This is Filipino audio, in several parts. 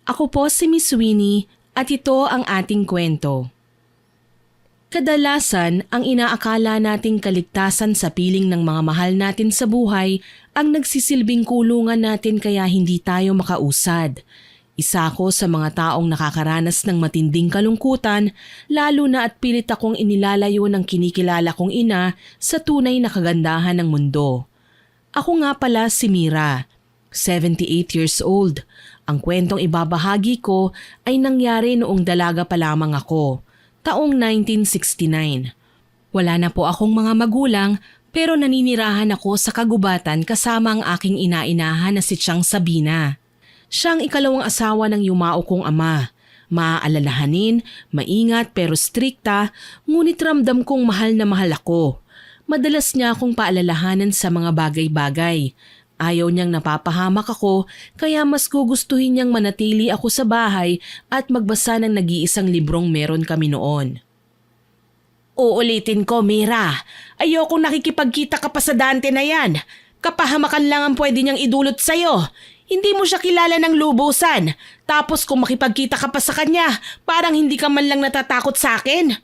Ako po si Miss Winnie at ito ang ating kwento. Kadalasan, ang inaakala nating kaligtasan sa piling ng mga mahal natin sa buhay ang nagsisilbing kulungan natin kaya hindi tayo makausad. Isa ako sa mga taong nakakaranas ng matinding kalungkutan, lalo na at pilit akong inilalayo ng kinikilala kong ina sa tunay na kagandahan ng mundo. Ako nga pala si Mira, 78 years old. Ang kwentong ibabahagi ko ay nangyari noong dalaga pa lamang ako, taong 1969. Wala na po akong mga magulang pero naninirahan ako sa kagubatan kasama ang aking ina-inahan na si Tiang Sabina. Siya ang ikalawang asawa ng yumao kong ama. Maaalalahanin, maingat pero strikta, ngunit ramdam kong mahal na mahal ako. Madalas niya akong paalalahanan sa mga bagay-bagay. Ayaw niyang napapahamak ako kaya mas gugustuhin niyang manatili ako sa bahay at magbasa ng nag-iisang librong meron kami noon. Uulitin ko, Mira. Ayokong nakikipagkita ka pa sa Dante na yan. Kapahamakan lang ang pwede niyang idulot sa'yo. Hindi mo siya kilala ng lubusan. Tapos kung makipagkita ka pa sa kanya, parang hindi ka man lang natatakot sa akin.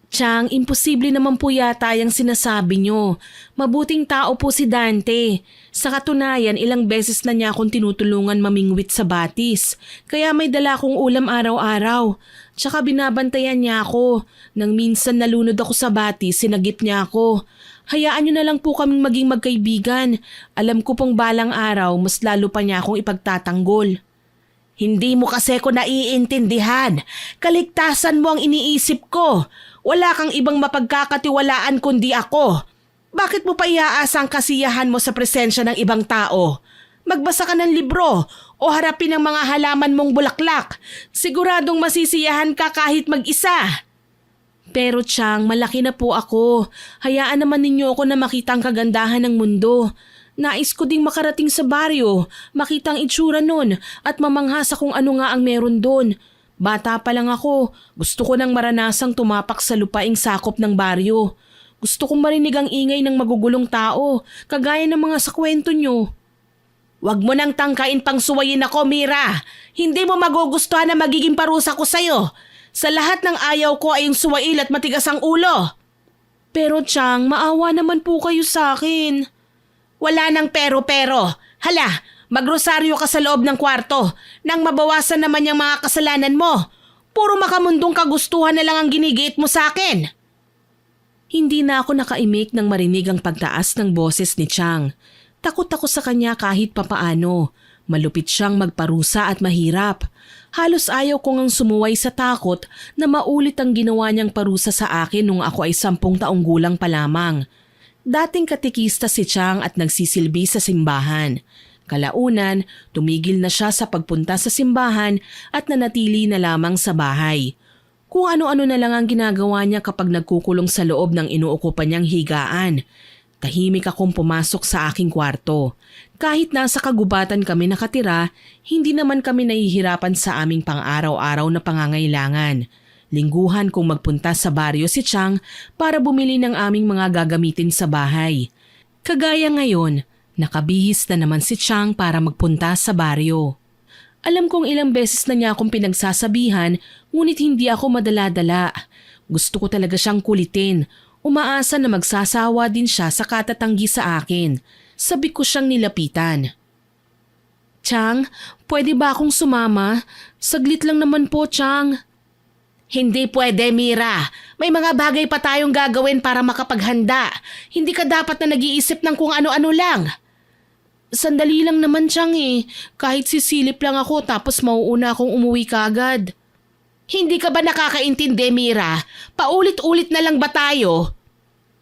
Tiang, imposible naman po yata yung sinasabi niyo. Mabuting tao po si Dante. Sa katunayan, ilang beses na niya akong tinutulungan mamingwit sa batis. Kaya may dala akong ulam araw-araw. Tsaka binabantayan niya ako. Nang minsan nalunod ako sa batis, sinagip niya ako. Hayaan niyo na lang po kaming maging magkaibigan. Alam ko pong balang araw, mas lalo pa niya akong ipagtatanggol. Hindi mo kasi ko naiintindihan. Kaligtasan mo ang iniisip ko. Wala kang ibang mapagkakatiwalaan kundi ako. Bakit mo pa iaasa ang kasiyahan mo sa presensya ng ibang tao? Magbasa ka ng libro o harapin ang mga halaman mong bulaklak. Siguradong masisiyahan ka kahit mag-isa. Pero Tiang, malaki na po ako. Hayaan naman ninyo ako na makita ang kagandahan ng mundo. Nais ko ding makarating sa baryo, makita ang itsura nun at mamangha sa kung ano nga ang meron doon. Bata pa lang ako, gusto ko nang maranasang tumapak sa lupaing sakop ng baryo. Gusto kong marinig ang ingay ng magugulong tao, kagaya ng mga sa kwento nyo. Huwag mo nang tangkain pang suwayin ako, Mira. Hindi mo magugustuhan na magiging parusa ko sa'yo. Sa lahat ng ayaw ko ay yung suwail at matigas ang ulo. Pero Tiang, maawa naman po kayo sa akin. Wala nang pero-pero. Hala, magrosaryo ka sa loob ng kwarto nang mabawasan naman yung mga kasalanan mo. Puro makamundong kagustuhan na lang ang ginigiit mo sa akin. Hindi na ako nakaimik nang marinig ang pagtaas ng boses ni Tiang. Takot ako sa kanya kahit papaano. Malupit siyang magparusa at mahirap. Halos ayaw ko ngang sumuway sa takot na maulit ang ginawa niyang parusa sa akin nung ako ay 10 taong gulang pa lamang. Dating katikista si Tiang at nagsisilbi sa simbahan. Kalaunan, tumigil na siya sa pagpunta sa simbahan at nanatili na lamang sa bahay. Kung ano-ano na lang ang ginagawa niya kapag nagkukulong sa loob ng inuukupan niyang higaan. Tahimik akong pumasok sa aking kwarto. Kahit nasa kagubatan kami nakatira, hindi naman kami nahihirapan sa aming pang-araw-araw na pangangailangan. Lingguhan kong magpunta sa baryo si Tiang para bumili ng aming mga gagamitin sa bahay. Kagaya ngayon, nakabihis na naman si Tiang para magpunta sa baryo. Alam kong ilang beses na niya akong pinagsasabihan, ngunit hindi ako madala-dala. Gusto ko talaga siyang kulitin. Umaasa na magsasawa din siya sa katatanggi sa akin. Sabi ko siyang nilapitan. Tiang, pwede ba akong sumama? Saglit lang naman po, Tiang. Hindi pwede, Mira. May mga bagay pa tayong gagawin para makapaghanda. Hindi ka dapat na nag-iisip ng kung ano-ano lang. Sandali lang naman, Tiang eh. Kahit sisilip lang ako tapos mauuna akong umuwi kaagad. Hindi ka ba nakakaintindi, Mira? Paulit-ulit na lang ba tayo?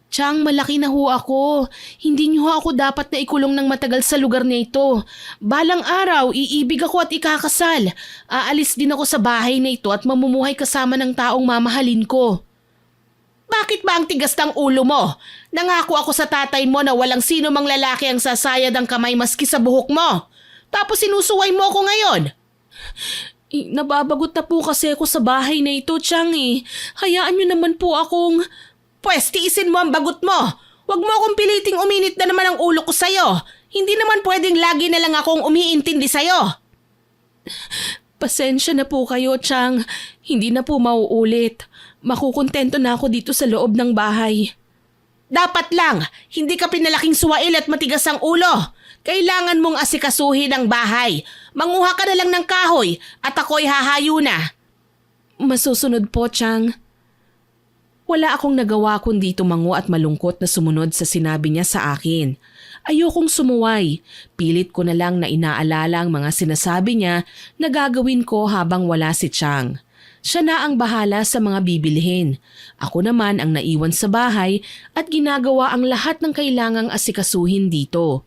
Tiang, malaki na ho ako. Hindi niyo ho ako dapat na ikulong ng matagal sa lugar na ito. Balang araw, iibig ako at ikakasal. Aalis din ako sa bahay na ito at mamumuhay kasama ng taong mamahalin ko. Bakit ba ang tigas ng ulo mo? Nangako ako sa tatay mo na walang sino mang lalaki ang sasayad ang kamay maski sa buhok mo. Tapos sinusuway mo ako ngayon. Nababagot na po kasi ako sa bahay na ito, Tiang eh. Hayaan niyo naman po akong... Pwes, tiisin mo ang bagot mo. Huwag mo akong piliting uminit na naman ang ulo ko sa'yo. Hindi naman pwedeng lagi na lang akong umiintindi sa'yo. Pasensya na po kayo, Chang. Hindi na po mauulit. Makukontento na ako dito sa loob ng bahay. Dapat lang, hindi ka pinalaking suwail at matigas ang ulo. Kailangan mong asikasuhin ang bahay. Manguha ka na lang ng kahoy at ako'y hahayo na. Masusunod po, Chang. Wala akong nagawa kundi tumango at malungkot na sumunod sa sinabi niya sa akin. Ayokong sumuway. Pilit ko na lang na inaalala ang mga sinasabi niya na gagawin ko habang wala si Chang. Siya na ang bahala sa mga bibilhin. Ako naman ang naiwan sa bahay at ginagawa ang lahat ng kailangang asikasuhin dito.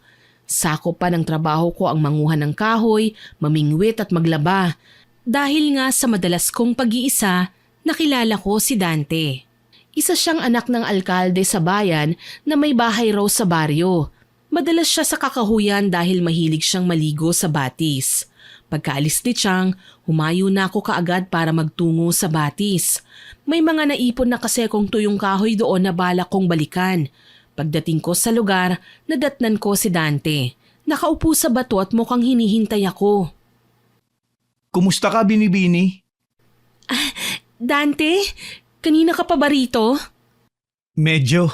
Sakop pa ng trabaho ko ang manguha ng kahoy, mamingwit at maglaba. Dahil nga sa madalas kong pag-iisa, nakilala ko si Dante. Isa siyang anak ng alkalde sa bayan na may bahay raw sa baryo. Madalas siya sa kakahuyan dahil mahilig siyang maligo sa batis. Pagkaalis ni Chang, humayo na ako kaagad para magtungo sa batis. May mga naipon na kasi kong tuyong kahoy doon na balak kong balikan. Pagdating ko sa lugar, nadatnan ko si Dante. Nakaupo sa bato at mukhang hinihintay ako. Kumusta ka, Binibini? Dante? Kanina ka pa ba rito? Medyo.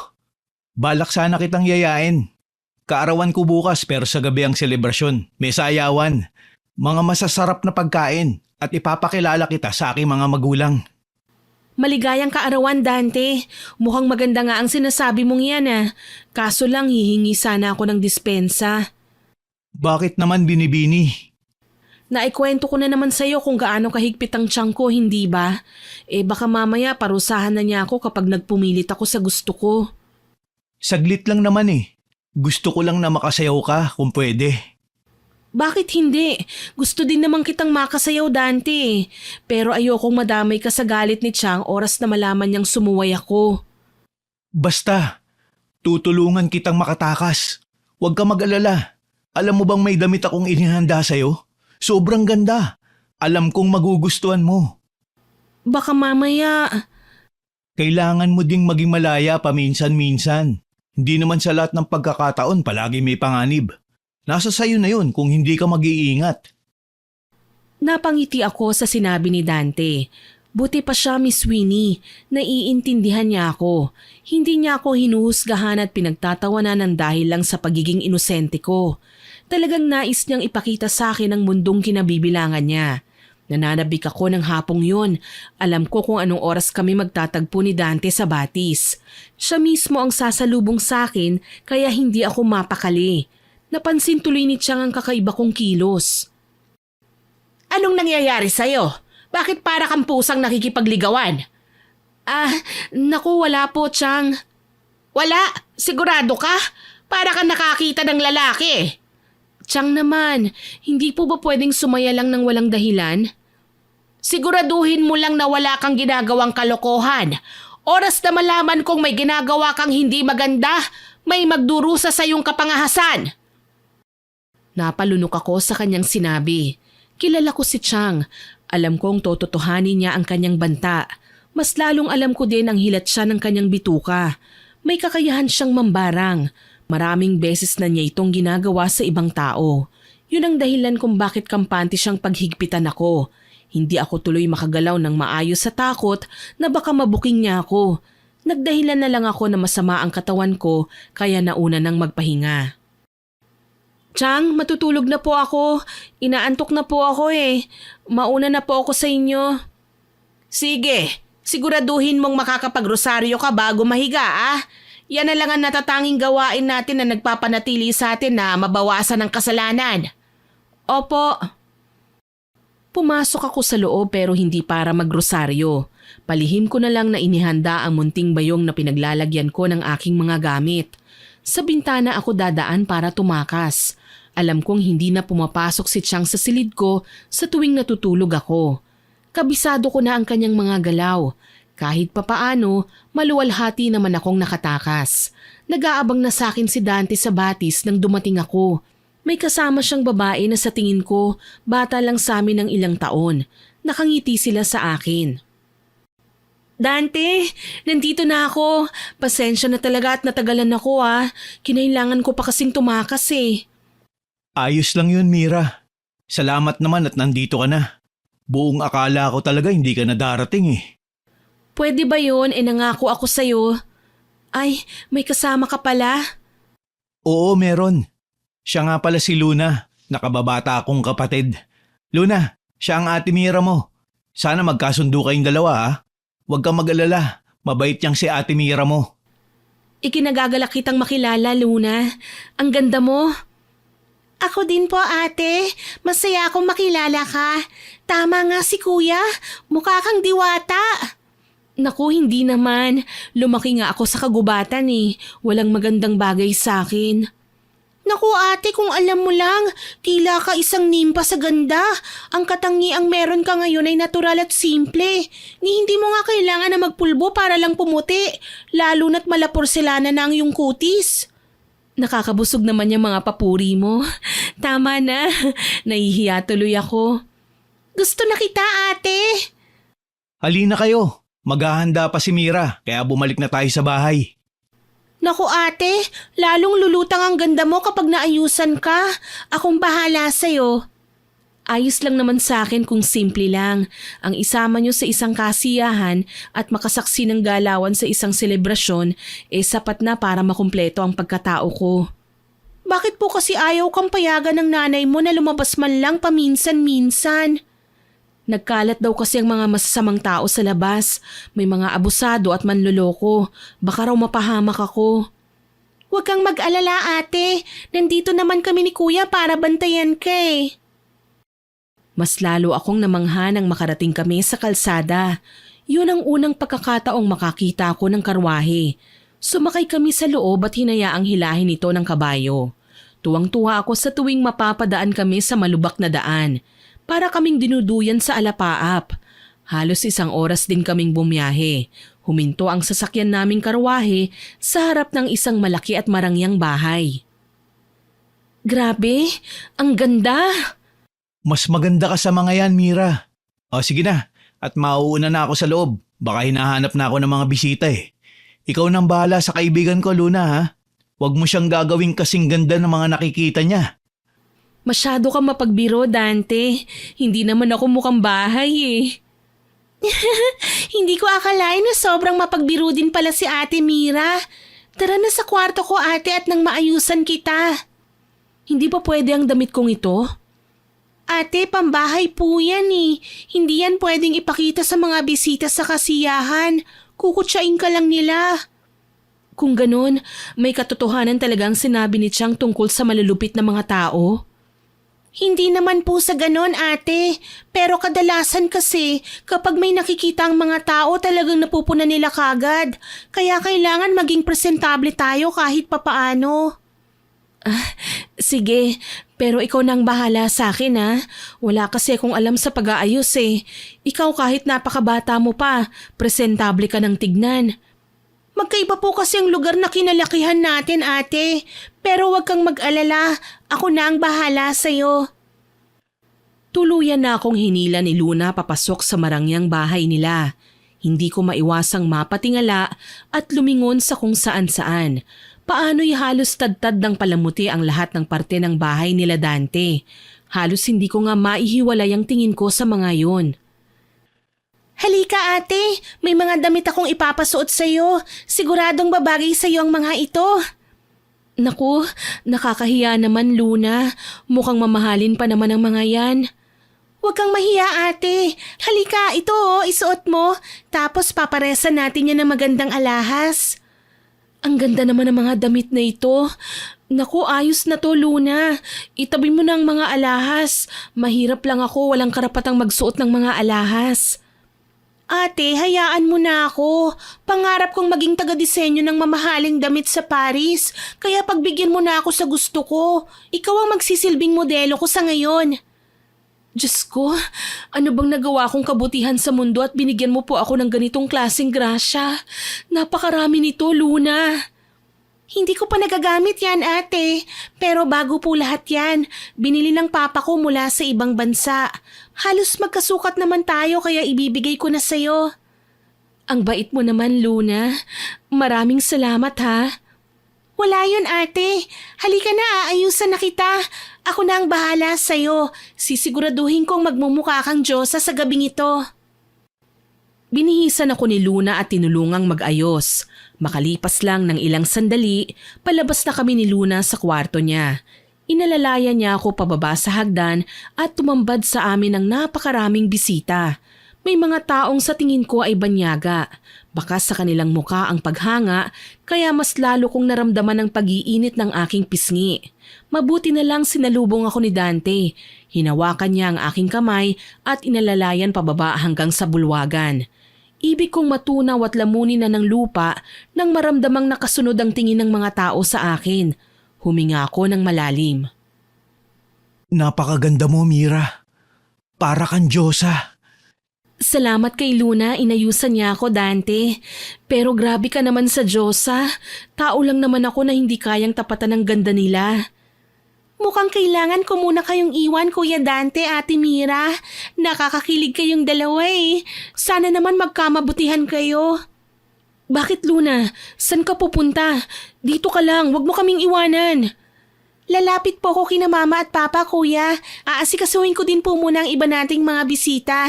Balak sana kitang yayain. Kaarawan ko bukas pero sa gabi ang selebrasyon. May sayawan. Mga masasarap na pagkain at ipapakilala kita sa aking mga magulang. Maligayang kaarawan, Dante. Mukhang maganda nga ang sinasabi mong yan Kaso lang hihingi sana ako ng dispensa. Bakit naman, Binibini? Naikwento ko na naman sa'yo kung gaano kahigpit ang tiyan ko, hindi ba? Baka mamaya parusahan na niya ako kapag nagpumilit ako sa gusto ko. Saglit lang naman Gusto ko lang na makasayaw ka kung pwede. Bakit hindi? Gusto din naman kitang makasayaw, Dante. Pero ayokong madamay ka sa galit ni Chang oras na malaman niyang sumuway ako. Basta, tutulungan kitang makatakas. Huwag ka mag-alala. Alam mo bang may damit akong inihanda sa'yo? Sobrang ganda. Alam kong magugustuhan mo. Baka mamaya. Kailangan mo ding maging malaya paminsan-minsan. Hindi naman sa lahat ng pagkakataon palagi may panganib. Nasa sayo na yun kung hindi ka mag-iingat. Napangiti ako sa sinabi ni Dante. Buti pa siya, Miss Winnie. Naiintindihan niya ako. Hindi niya ako hinuhusgahan at pinagtatawanan ng dahil lang sa pagiging inosente ko. Talagang nais niyang ipakita sa akin ang mundong kinabibilangan niya. Nananabik ako ng hapong yun. Alam ko kung anong oras kami magtatagpo ni Dante sa batis. Siya mismo ang sasalubong sa akin kaya hindi ako mapakali. Napansin tuloy ni Chang ang kakaiba kong kilos. Anong nangyayari sa'yo? Bakit para kang pusang nakikipagligawan? Naku, wala po, Chang. Wala? Sigurado ka? Para kang nakakita ng lalaki. Chang naman, hindi po ba pwedeng sumaya lang ng walang dahilan? Siguraduhin mo lang na wala kang ginagawang kalokohan. Oras na malaman kong may ginagawa kang hindi maganda, may magdurusa sa iyong kapangahasan. Napalunok ako sa kanyang sinabi. Kilala ko si Chang. Alam kong tototohanin niya ang kanyang banta. Mas lalong alam ko din ang hilat siya ng kanyang bituka. May kakayahan siyang mambarang. Maraming beses na niya itong ginagawa sa ibang tao. Yun ang dahilan kung bakit kampante siyang paghigpitan ako. Hindi ako tuloy makagalaw ng maayos sa takot na baka mabuking niya ako. Nagdahilan na lang ako na masama ang katawan ko kaya nauna nang magpahinga. Chang, matutulog na po ako. Inaantok na po ako Mauna na po ako sa inyo. Sige, siguraduhin mong makakapagrosaryo ka bago mahiga Yan na lang ang natatanging gawain natin na nagpapanatili sa atin na mabawasan ang kasalanan. Opo. Pumasok ako sa loob pero hindi para magrosaryo. Palihim ko na lang na inihanda ang munting bayong na pinaglalagyan ko ng aking mga gamit. Sa bintana ako dadaan para tumakas. Alam kong hindi na pumapasok si Chang sa silid ko sa tuwing natutulog ako. Kabisado ko na ang kanyang mga galaw. Kahit papaano, maluwalhati naman akong nakatakas. Nag-aabang na sa akin si Dante sa batis nang dumating ako. May kasama siyang babae na sa tingin ko, bata lang sa amin ng ilang taon. Nakangiti sila sa akin. Dante, nandito na ako. Pasensya na talaga at natagalan ako Kinailangan ko pa kasing tumakas Ayos lang yun, Mira. Salamat naman at nandito ka na. Buong akala ko talaga hindi ka na darating eh. Pwede ba yun? Nangako ako sa'yo. Ay, may kasama ka pala. Oo, meron. Siya nga pala si Luna, nakababata akong kapatid. Luna, siya ang ate Mira mo. Sana magkasundo kayong dalawa ha. Huwag kang mag-alala, mabait yang si ate Mira mo. Ikinagagalak kitang makilala, Luna. Ang ganda mo. Ako din po, ate. Masaya akong makilala ka. Tama nga si kuya. Mukha kang diwata. Naku, hindi naman. Lumaki nga ako sa kagubatan eh. Walang magandang bagay sa akin. Naku ate, kung alam mo lang, tila ka isang nimpa sa ganda. Ang katangiang meron ka ngayon ay natural at simple. Ni hindi mo nga kailangan na magpulbo para lang pumuti. Lalo na't malaporselana na ang iyong kutis. Nakakabusog naman yung mga papuri mo. Tama na, nahihiya tuloy ako. Gusto na kita ate. Halina kayo, maghahanda pa si Mira kaya bumalik na tayo sa bahay. Naku ate, lalong lulutang ang ganda mo kapag naayusan ka. Akong bahala sa'yo. Ayos lang naman sa akin kung simple lang. Ang isama nyo sa isang kasiyahan at makasaksi ng galawan sa isang selebrasyon sapat na para makumpleto ang pagkatao ko. Bakit po kasi ayaw kang payagan ng nanay mo na lumabas man lang paminsan-minsan? Nagkalat daw kasi ang mga masasamang tao sa labas. May mga abusado at manloloko. Baka raw mapahamak ako. Huwag kang mag-alala ate. Nandito naman kami ni kuya para bantayan ka eh. Mas lalo akong namangha nang makarating kami sa kalsada. Yun ang unang pagkakataong makakita ko ng karwahe. Sumakay kami sa loob at hinayaang hilahin ito ng kabayo. Tuwang-tuwa ako sa tuwing mapapadaan kami sa malubak na daan. Para kaming dinuduyan sa alapaap. Halos 1 oras din kaming bumiyahe. Huminto ang sasakyan naming karwahe sa harap ng isang malaki at marangyang bahay. Grabe, ang ganda! Mas maganda ka sa mga yan, Mira. O sige na, at mauuna na ako sa loob. Baka hinahanap na ako ng mga bisita eh. Ikaw nang bahala sa kaibigan ko, Luna ha. Huwag mo siyang gagawing kasing ganda ng mga nakikita niya. Masyado kang mapagbiro, Dante. Hindi naman ako mukhang bahay eh. Hindi ko akalain na sobrang mapagbiro din pala si Ate Mira. Tara na sa kwarto ko ate at nang maayusan kita. Hindi pa pwede ang damit kong ito? Ate, pambahay po yan eh. Hindi yan pwedeng ipakita sa mga bisita sa kasiyahan. Kukutsain ka lang nila. Kung ganun, may katotohanan talagang sinabi ni Chang tungkol sa malulupit na mga tao? Hindi naman po sa ganon ate, pero kadalasan kasi kapag may nakikita ang mga tao talagang napupuna nila kagad. Kaya kailangan maging presentable tayo kahit papaano. Sige, pero ikaw nang bahala sa akin ha. Wala kasi akong alam sa pag-aayos eh. Ikaw kahit napakabata mo pa, presentable ka ng tignan. Magkaiba po kasi ang lugar na kinalakihan natin ate. Pero wag kang mag-alala, ako na ang bahala sa'yo. Tuluyan na akong hinila ni Luna papasok sa marangyang bahay nila. Hindi ko maiwasang mapatingala at lumingon sa kung saan-saan. Paano'y halos tad-tad ng palamuti ang lahat ng parte ng bahay nila Dante. Halos hindi ko nga maihiwalay ang tingin ko sa mga yon. Halika ate, may mga damit akong ipapasuot sa'yo. Siguradong babagay sa'yo ang mga ito. Naku, nakakahiya naman Luna. Mukhang mamahalin pa naman ang mga yan. Huwag kang mahiya ate. Halika, ito isuot mo. Tapos paparesan natin yan ng magandang alahas. Ang ganda naman ng mga damit na ito. Naku, ayos na to Luna. Itabi mo na ang mga alahas. Mahirap lang ako, walang karapatang magsuot ng mga alahas. Ate, hayaan mo na ako. Pangarap kong maging taga-disenyo ng mamahaling damit sa Paris. Kaya pagbigyan mo na ako sa gusto ko. Ikaw ang magsisilbing modelo ko sa ngayon. Diyos ko, ano bang nagawa kong kabutihan sa mundo at binigyan mo po ako ng ganitong klaseng grasya? Napakarami nito, Luna. Hindi ko pa nagagamit yan, ate. Pero bago po lahat yan, binili ng papa ko mula sa ibang bansa. Halos magkasukat naman tayo kaya ibibigay ko na sa'yo. Ang bait mo naman, Luna. Maraming salamat ha. Wala yun, ate. Halika na, aayusan na kita. Ako na ang bahala sa'yo. Sisiguraduhin kong magmumukha kang Diyosa sa gabing ito. Binihisan ako ni Luna at tinulungang mag-ayos. Makalipas lang ng ilang sandali, palabas na kami ni Luna sa kwarto niya. Inalalayan niya ako pababa sa hagdan at tumambad sa amin ng napakaraming bisita. May mga taong sa tingin ko ay banyaga. Baka sa kanilang muka ang paghanga, kaya mas lalo kong naramdaman ang pag-iinit ng aking pisngi. Mabuti na lang sinalubong ako ni Dante. Hinawakan niya ang aking kamay at inalalayan pababa hanggang sa bulwagan. Ibig kong matunaw at lamunin na ng lupa nang maramdamang nakasunod ang tingin ng mga tao sa akin. Huminga ako ng malalim. Napakaganda mo, Mira. Para kang Diyosa. Salamat kay Luna, inayusan niya ako, Dante. Pero grabe ka naman sa Diyosa. Tao lang naman ako na hindi kayang tapatan ng ganda nila. Mukhang kailangan ko muna kayong iwan, Kuya Dante, Ate Mira. Nakakakilig kayong dalawa eh. Sana naman magkamabutihan kayo. Bakit, Luna? San ka pupunta? Dito ka lang, wag mo kaming iwanan. Lalapit po ako kina Mama at Papa, Kuya. Aasikasuhin ko din po muna ang iba nating mga bisita.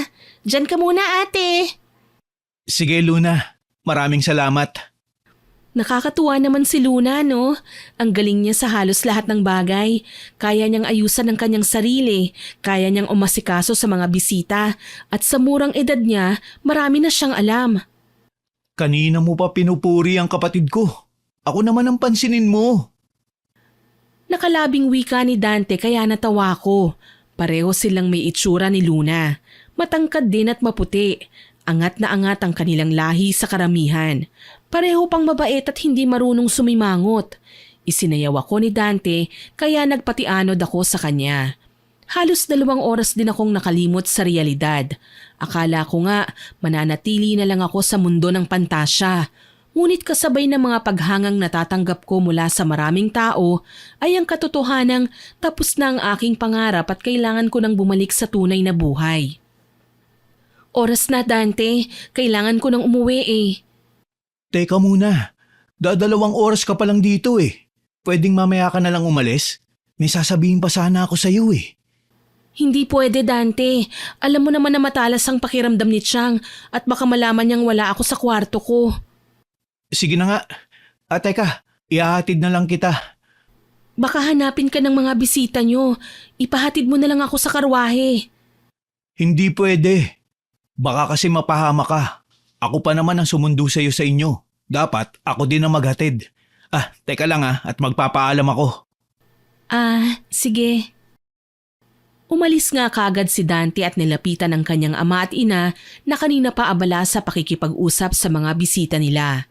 Diyan ka muna, ate. Sige, Luna. Maraming salamat. Nakakatuwa naman si Luna, no? Ang galing niya sa halos lahat ng bagay. Kaya niyang ayusan ang kanyang sarili. Kaya niyang umasikaso sa mga bisita. At sa murang edad niya, marami na siyang alam. Kanina mo pa pinupuri ang kapatid ko. Ako naman ang pansinin mo. Nakalabing wika ni Dante kaya natawa ko. Pareho silang may itsura ni Luna. Matangkad din at maputi. Angat na angat ang kanilang lahi sa karamihan. Pareho pang mabait at hindi marunong sumimangot. Isinayaw ako ni Dante kaya nagpatianod ako sa kanya. Halos 2 oras din akong nakalimot sa realidad. Akala ko nga mananatili na lang ako sa mundo ng pantasya. Ngunit kasabay ng mga paghangang natatanggap ko mula sa maraming tao ay ang katotohanang tapos na ang aking pangarap at kailangan ko nang bumalik sa tunay na buhay. Oras na, Dante. Kailangan ko nang umuwi eh. Teka muna. 2 oras ka pa lang dito eh. Pwedeng mamaya ka na lang umalis? May sasabihin pa sana ako sa iyo eh. Hindi pwede, Dante. Alam mo naman na matalas ang pakiramdam ni Chang at baka malaman niyang wala ako sa kwarto ko. Sige na nga. Teka, ihahatid na lang kita. Baka hanapin ka ng mga bisita niyo. Ipahatid mo na lang ako sa karwahe. Hindi pwede. Baka kasi mapahama ka. Ako pa naman ang sumundo sa iyo sa inyo. Dapat ako din ang maghatid. Teka lang at magpapaalam ako. Sige. Umalis nga kagad si Dante at nilapitan ng kanyang ama at ina na kanina pa abala sa pakikipag-usap sa mga bisita nila.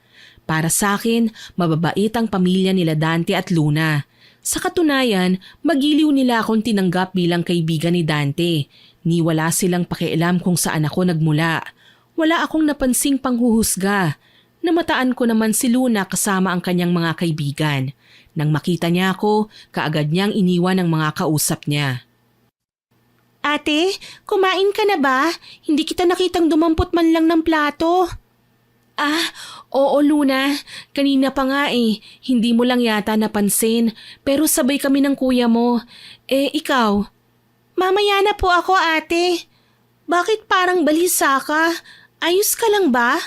Para sa akin, mababait ang pamilya nila Dante at Luna. Sa katunayan, magiliw nila akong tinanggap bilang kaibigan ni Dante. Ni wala silang pakialam kung saan ako nagmula. Wala akong napansing panghuhusga. Namataan ko naman si Luna kasama ang kanyang mga kaibigan. Nang makita niya ako, kaagad niyang iniwan ang mga kausap niya. Ate, kumain ka na ba? Hindi kita nakitang dumampot man lang ng plato. Oo Luna. Kanina pa nga eh. Hindi mo lang yata napansin. Pero sabay kami ng kuya mo. Ikaw? Mamaya na po ako, ate. Bakit parang balisa ka? Ayos ka lang ba?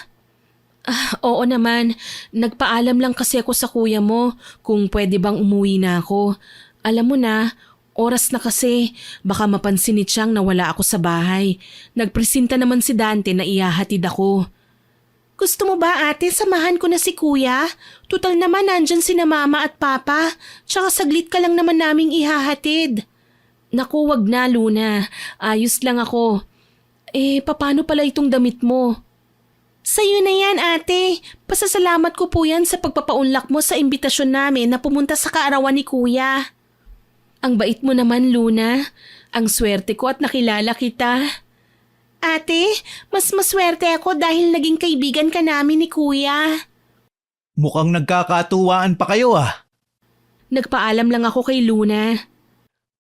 Oo naman. Nagpaalam lang kasi ako sa kuya mo kung pwede bang umuwi na ako. Alam mo na, oras na kasi. Baka mapansin ni Chang na wala ako sa bahay. Nagpresenta naman si Dante na ihahatid ako. Gusto mo ba ate, samahan ko na si kuya? Tutal naman nandyan sina mama at papa. Tsaka saglit ka lang naman naming ihahatid. Naku, wag na Luna. Ayos lang ako. Paano pala itong damit mo? Sa'yo na yan ate. Pasasalamat ko po yan sa pagpapaunlak mo sa imbitasyon namin na pumunta sa kaarawan ni kuya. Ang bait mo naman Luna. Ang swerte ko at nakilala kita. Ate, mas maswerte ako dahil naging kaibigan ka namin ni kuya. Mukhang nagkakatuwaan pa kayo Nagpaalam lang ako kay Luna.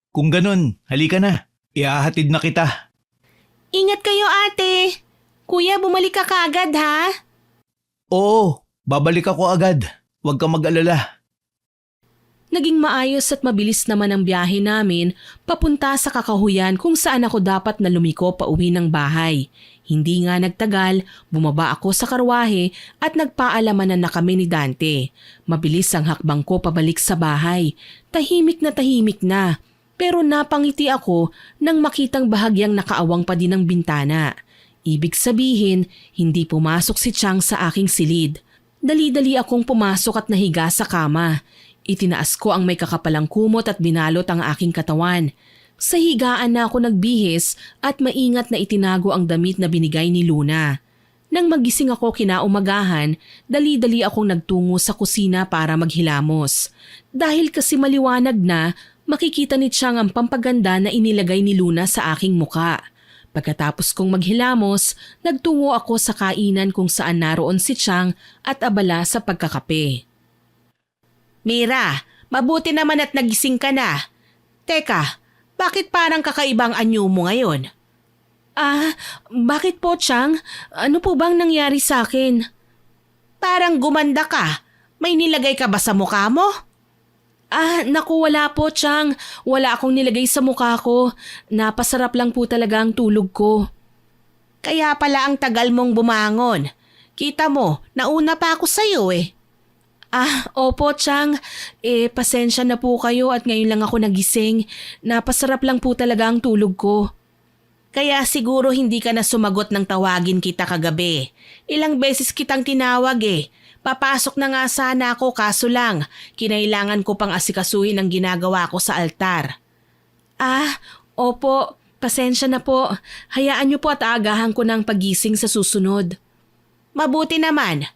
Kung ganun, halika na. Ihahatid na kita. Ingat kayo ate. Kuya, bumalik ka kaagad ha? Oo, babalik ako agad. Huwag kang mag-alala. Naging maayos at mabilis naman ang biyahe namin papunta sa Kakahuyan kung saan ako dapat na lumiko pa uwi ng bahay. Hindi nga nagtagal, bumaba ako sa karwahe at nagpaalamanan na kami ni Dante. Mabilis ang hakbang ko pabalik sa bahay. Tahimik na. Pero napangiti ako nang makitang bahagyang nakaawang pa din ang bintana. Ibig sabihin, hindi pumasok si Chang sa aking silid. Dali-dali akong pumasok at nahiga sa kama. Itinaas ko ang may kakapalang kumot at binalot ang aking katawan. Sa higaan na ako nagbihis at maingat na itinago ang damit na binigay ni Luna. Nang magising ako kinaumagahan, dali-dali akong nagtungo sa kusina para maghilamos. Dahil kasi maliwanag na, makikita ni Chang ang pampaganda na inilagay ni Luna sa aking muka. Pagkatapos kong maghilamos, nagtungo ako sa kainan kung saan naroon si Chang at abala sa pagkakape. Mira, mabuti naman at nagising ka na. Teka, bakit parang kakaibang anyo mo ngayon? Bakit po, Chang? Ano po bang nangyari sa akin? Parang gumanda ka. May nilagay ka ba sa mukha mo? Naku, wala po, Chang. Wala akong nilagay sa mukha ko. Napasarap lang po talaga ang tulog ko. Kaya pala ang tagal mong bumangon. Kita mo, nauna pa ako sa'yo eh. Opo, Chang. Pasensya na po kayo at ngayon lang ako nagising. Napasarap lang po talaga ang tulog ko. Kaya siguro hindi ka na sumagot ng tawagin kita kagabi. Ilang beses kitang tinawag eh. Papasok na nga sana ako kaso lang, kinailangan ko pang asikasuhin ang ginagawa ko sa altar. Opo, pasensya na po. Hayaan niyo po at aagahan ko ng pagising sa susunod. Mabuti naman.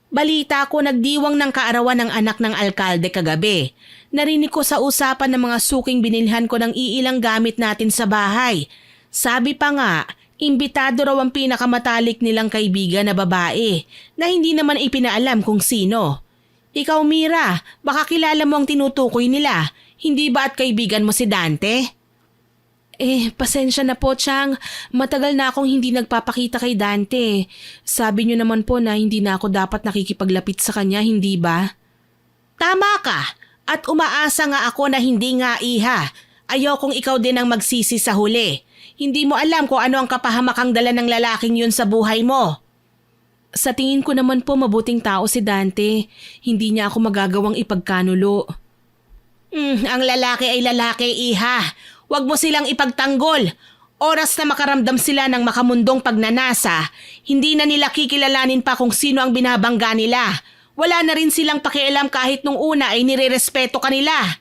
Balita ko nagdiwang ng kaarawan ng anak ng alkalde kagabi. Narinig ko sa usapan ng mga suking binilhan ko ng iilang gamit natin sa bahay. Sabi pa nga, imbitado raw ang pinakamatalik nilang kaibigan na babae na hindi naman ipinaalam kung sino. Ikaw, Mira, baka kilala mo ang tinutukoy nila. Hindi ba at kaibigan mo si Dante? Pasensya na po, Chang. Matagal na akong hindi nagpapakita kay Dante. Sabi niyo naman po na hindi na ako dapat nakikipaglapit sa kanya, hindi ba? Tama ka. At umaasa nga ako na hindi nga, iha. Ayokong ikaw din ang magsisi sa huli. Hindi mo alam kung ano ang kapahamakang dala ng lalaking yun sa buhay mo. Sa tingin ko naman po mabuting tao si Dante. Hindi niya ako magagawang ipagkanulo. Ang lalaki ay lalaki, iha. Huwag mo silang ipagtanggol. Oras na makaramdam sila ng makamundong pagnanasa, hindi na nila kikilalanin pa kung sino ang binabangga nila. Wala na rin silang pakialam kahit nung una ay nirerespeto kanila.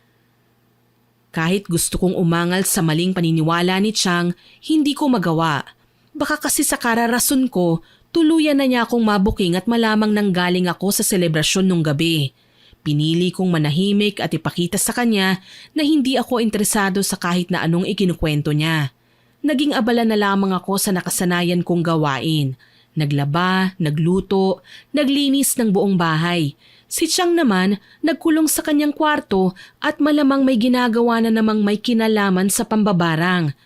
Kahit gusto kong umangal sa maling paniniwala ni Chang, hindi ko magawa. Baka kasi sa kararason ko, tuluyan na niya akong mabuking at malamang nanggaling ako sa selebrasyon nung gabi. Pinili kong manahimik at ipakita sa kanya na hindi ako interesado sa kahit na anong ikinukwento niya. Naging abala na lamang ako sa nakasanayan kong gawain. Naglaba, nagluto, naglinis ng buong bahay. Si Chang naman nagkulong sa kanyang kwarto at malamang may ginagawa na namang may kinalaman sa pambabarang.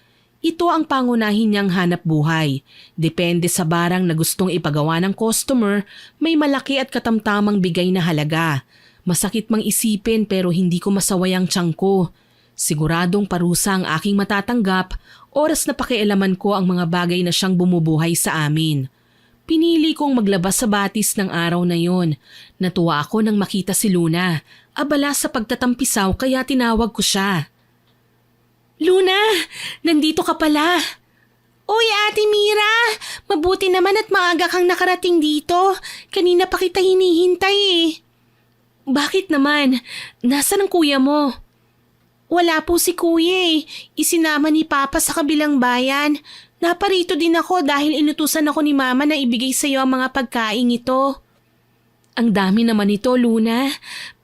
Ito ang pangunahin niyang hanap buhay. Depende sa barang na gustong ipagawa ng customer, may malaki at katamtamang bigay na halaga. Masakit mang isipin pero hindi ko masaway ang tiyan ko. Siguradong parusa ang aking matatanggap, oras na pakialaman ko ang mga bagay na siyang bumubuhay sa amin. Pinili kong maglabas sa batis ng araw na yon. Natuwa ako nang makita si Luna. Abala sa pagtatampisaw kaya tinawag ko siya. Luna, nandito ka pala. Uy, Ate Mira, mabuti naman at maaga kang nakarating dito. Kanina pa kita hinihintay eh. Bakit naman? Nasaan ang kuya mo? Wala po si kuya eh. Isinama ni Papa sa kabilang bayan. Naparito din ako dahil inutusan ako ni Mama na ibigay sa iyo ang mga pagkain ito. Ang dami naman ito, Luna.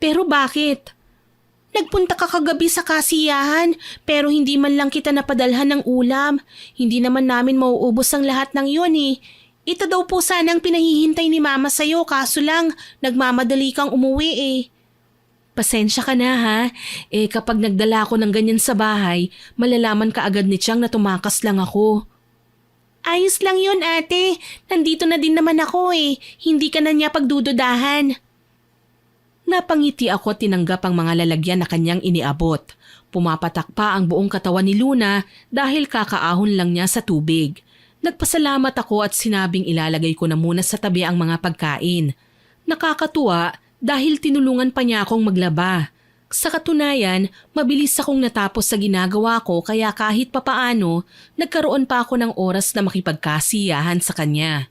Pero bakit? Nagpunta ka kagabi sa kasiyahan pero hindi man lang kita napadalhan ng ulam. Hindi naman namin mauubos ang lahat ng iyon eh. Ito daw po sana ang pinahihintay ni Mama sa'yo kaso lang nagmamadali kang umuwi eh. Pasensya ka na ha. Kapag nagdala ako ng ganyan sa bahay, malalaman ka agad ni Chang na tumakas lang ako. Ayos lang yun, ate. Nandito na din naman ako eh. Hindi ka na niya pagdududahan. Napangiti ako at tinanggap ang mga lalagyan na kanyang iniabot. Pumapatak pa ang buong katawan ni Luna dahil kakaahon lang niya sa tubig. Nagpasalamat ako at sinabing ilalagay ko na muna sa tabi ang mga pagkain. Nakakatuwa dahil tinulungan pa niya akong maglaba. Sa katunayan, mabilis akong natapos sa ginagawa ko kaya kahit papaano, nagkaroon pa ako ng oras na makipagkasiyahan sa kanya.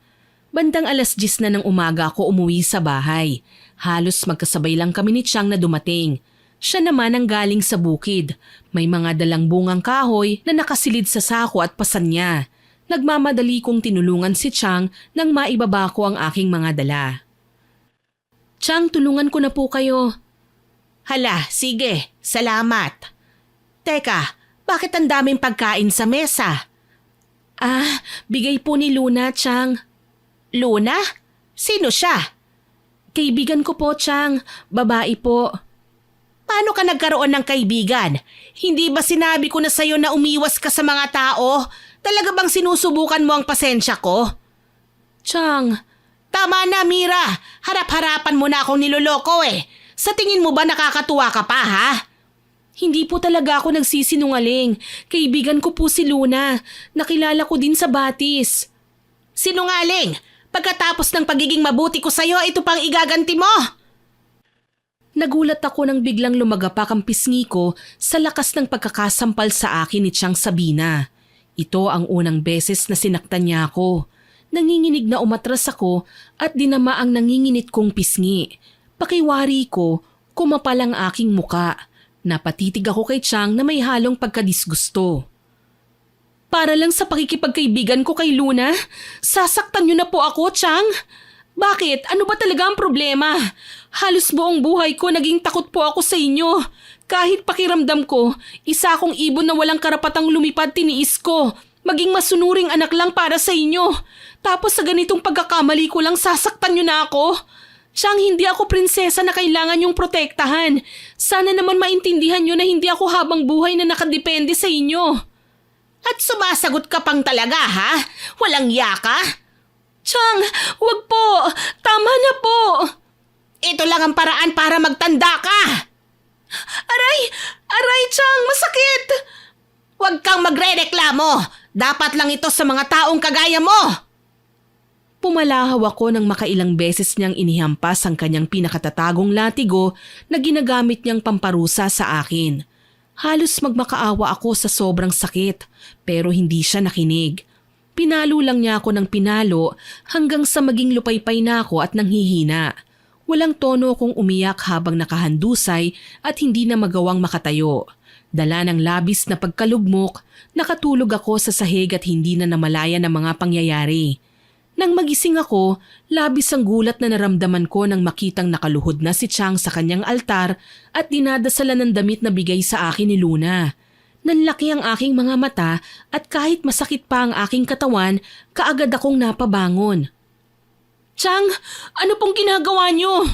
Bandang 10:00 na ng umaga ako umuwi sa bahay. Halos magkasabay lang kami ni Chang na dumating. Siya naman ang galing sa bukid. May mga dalang bungang kahoy na nakasilid sa sako at pasan niya. Nagmamadali kong tinulungan si Chang nang maibaba ko ang aking mga dala. Chang, tulungan ko na po kayo. Hala, sige, salamat. Teka, bakit ang daming pagkain sa mesa? Bigay po ni Luna, Chang. Luna? Sino siya? Kaibigan ko po, Chang. Babae po. Paano ka nagkaroon ng kaibigan? Hindi ba sinabi ko na sa'yo na umiwas ka sa mga tao? Talaga bang sinusubukan mo ang pasensya ko? Chang, tama na, Mira. Harap-harapan mo na akong niloloko eh. Sa tingin mo ba nakakatuwa ka pa, ha? Hindi po talaga ako nagsisinungaling. Kaibigan ko po si Luna. Nakilala ko din sa batis. Sinungaling? Pagkatapos ng pagiging mabuti ko sa'yo, ito pang igaganti mo? Nagulat ako nang biglang lumagapak ang pisngi ko sa lakas ng pagkakasampal sa akin ni Chang Sabina. Ito ang unang beses na sinaktan niya ako. Nanginginig na umatras ako at dinama ang nanginginit kong pisngi. Pakiwari ko, kumapal ang aking muka. Napatitig ako kay Chang na may halong pagkadisgusto. Para lang sa pakikipagkaibigan ko kay Luna, sasaktan niyo na po ako, Chang. Bakit? Ano ba talaga ang problema? Halos buong buhay ko naging takot po ako sa inyo. Kahit pakiramdam ko, isa akong ibon na walang karapatang lumipad tiniis ko. Maging masunuring anak lang para sa inyo. Tapos sa ganitong pagkakamali ko lang sasaktan niyo na ako. Chang, hindi ako prinsesa na kailangan yung protektahan. Sana naman maintindihan niyo na hindi ako habang buhay na nakadepende sa inyo. At sumasagot ka pang talaga, ha? Walang yaka? Chang, wag po. Tama na po. Ito lang ang paraan para magtanda ka. Aray! Aray, Chang! Masakit! Huwag kang magrereklamo. Dapat lang ito sa mga taong kagaya mo. Pumalahaw ako nang makailang beses niyang inihampas ang kanyang pinakatatagong latigo na ginagamit niyang pamparusa sa akin. Halos magmakaawa ako sa sobrang sakit pero hindi siya nakinig. Pinalo lang niya ako ng pinalo hanggang sa maging lupaypay na ako at nanghihina. Walang tono kong umiyak habang nakahandusay at hindi na magawang makatayo. Dala ng labis na pagkalugmok, nakatulog ako sa sahig at hindi na namalaya ng mga pangyayari. Nang magising ako, labis ang gulat na naramdaman ko nang makitang nakaluhod na si Chang sa kanyang altar at dinadasalan ng damit na bigay sa akin ni Luna. Nanlaki ang aking mga mata at kahit masakit pa ang aking katawan, kaagad akong napabangon. Chang, ano pong ginagawa niyo?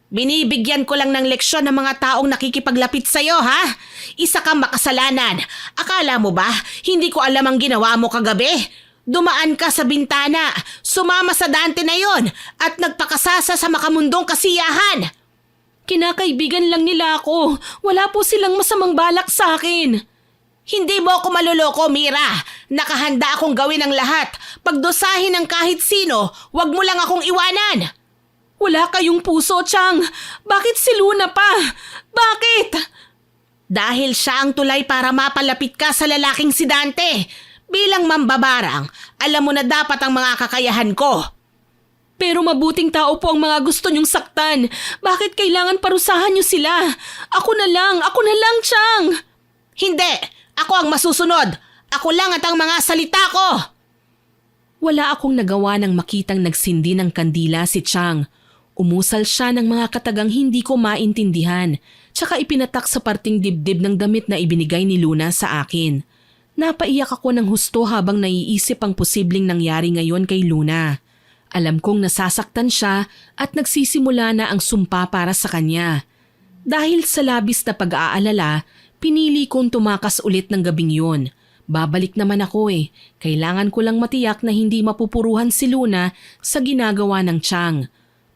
Binibigyan ko lang ng leksyon ng mga taong nakikipaglapit sa'yo, ha? Isa kang makasalanan. Akala mo ba, hindi ko alam ang ginawa mo kagabi? Dumaan ka sa bintana, sumama sa Dante na yon at nagpakasasa sa makamundong kasiyahan. Kinakaibigan lang nila ako. Wala po silang masamang balak sa akin. Hindi mo ako maluloko, Mira. Nakahanda akong gawin ang lahat. Pagdosahin ng kahit sino, wag mo lang akong iwanan. Wala kayong puso, Chang. Bakit si Luna pa? Bakit? Dahil siya ang tulay para mapalapit ka sa lalaking si Dante. Bilang mambabarang, alam mo na dapat ang mga kakayahan ko. Pero mabuting tao po ang mga gusto niyong saktan. Bakit kailangan parusahan niyo sila? Ako na lang, Chang. Hindi, ako ang masusunod. Ako lang at ang mga salita ko. Wala akong nagawa nang makitang nagsindi ng kandila si Chang. Umusal siya ng mga katagang hindi ko maintindihan, tsaka ipinatak sa parting dibdib ng damit na ibinigay ni Luna sa akin. Napaiyak ako ng husto habang naiisip ang posibleng nangyari ngayon kay Luna. Alam kong nasasaktan siya at nagsisimula na ang sumpa para sa kanya. Dahil sa labis na pag-aalala, pinili kong tumakas ulit ng gabing yun. Babalik naman ako eh. Kailangan ko lang matiyak na hindi mapupuruhan si Luna sa ginagawa ng Chang.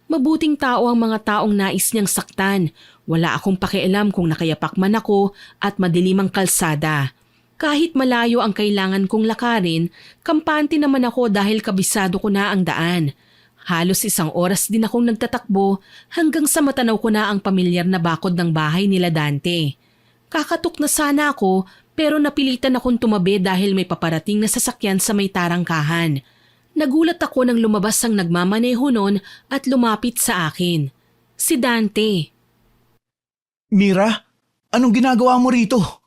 Mabuting tao ang mga taong nais niyang saktan. Wala akong pakialam kung nakayapak man ako at madilim ang kalsada. Kahit malayo ang kailangan kong lakarin, kampante naman ako dahil kabisado ko na ang daan. Halos 1 oras din akong nagtatakbo hanggang sa matanaw ko na ang pamilyar na bakod ng bahay nila Dante. Kakatok na sana ako pero napilitan akong tumabi dahil may paparating na sasakyan sa may tarangkahan. Nagulat ako nang lumabas ang nagmamaneho nun at lumapit sa akin. Si Dante. Mira, anong ginagawa mo rito?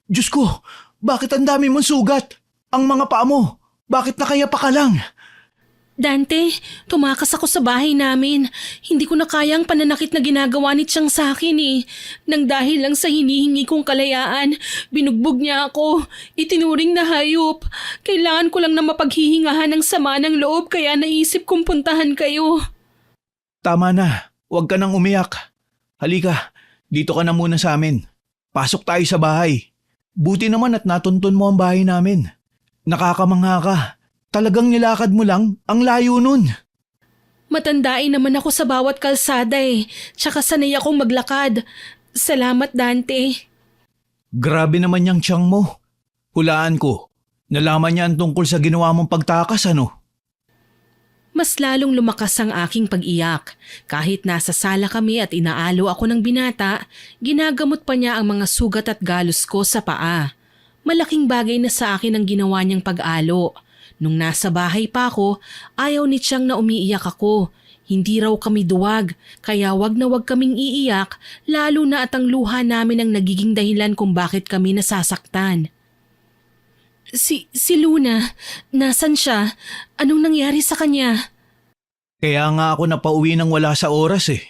Diyos ko, bakit ang dami mong sugat? Ang mga paa mo, bakit nakayapa ka lang? Dante, tumakas ako sa bahay namin. Hindi ko na kaya ang pananakit na ginagawa ni Chang sa akin eh. Nang dahil lang sa hinihingi kong kalayaan, binugbog niya ako. Itinuring na hayop. Kailangan ko lang na mapaghihingahan ng sama ng loob kaya naisip kong puntahan kayo. Tama na, huwag ka nang umiyak. Halika, dito ka na muna sa amin. Pasok tayo sa bahay. Buti naman at natuntun mo ang bahay namin. Nakakamangha ka. Talagang nilakad mo lang ang layo nun. Matandain naman ako sa bawat kalsada eh. Tsaka sanay akong maglakad. Salamat, Dante. Grabe naman yung tiyang mo. Hulaan ko, nalaman niya ang tungkol sa ginawa mong pagtakas ano? Mas lalong lumakas ang aking pag-iyak. Kahit nasa sala kami at inaalo ako ng binata, ginagamot pa niya ang mga sugat at galos ko sa paa. Malaking bagay na sa akin ang ginawa niyang pag-alo. Nung nasa bahay pa ako, ayaw ni Chang na umiiyak ako. Hindi raw kami duwag, kaya wag na wag kaming iiyak, lalo na at ang luha namin ang nagiging dahilan kung bakit kami nasasaktan. Si Luna, nasan siya? Anong nangyari sa kanya? Kaya nga ako napauwi nang wala sa oras eh.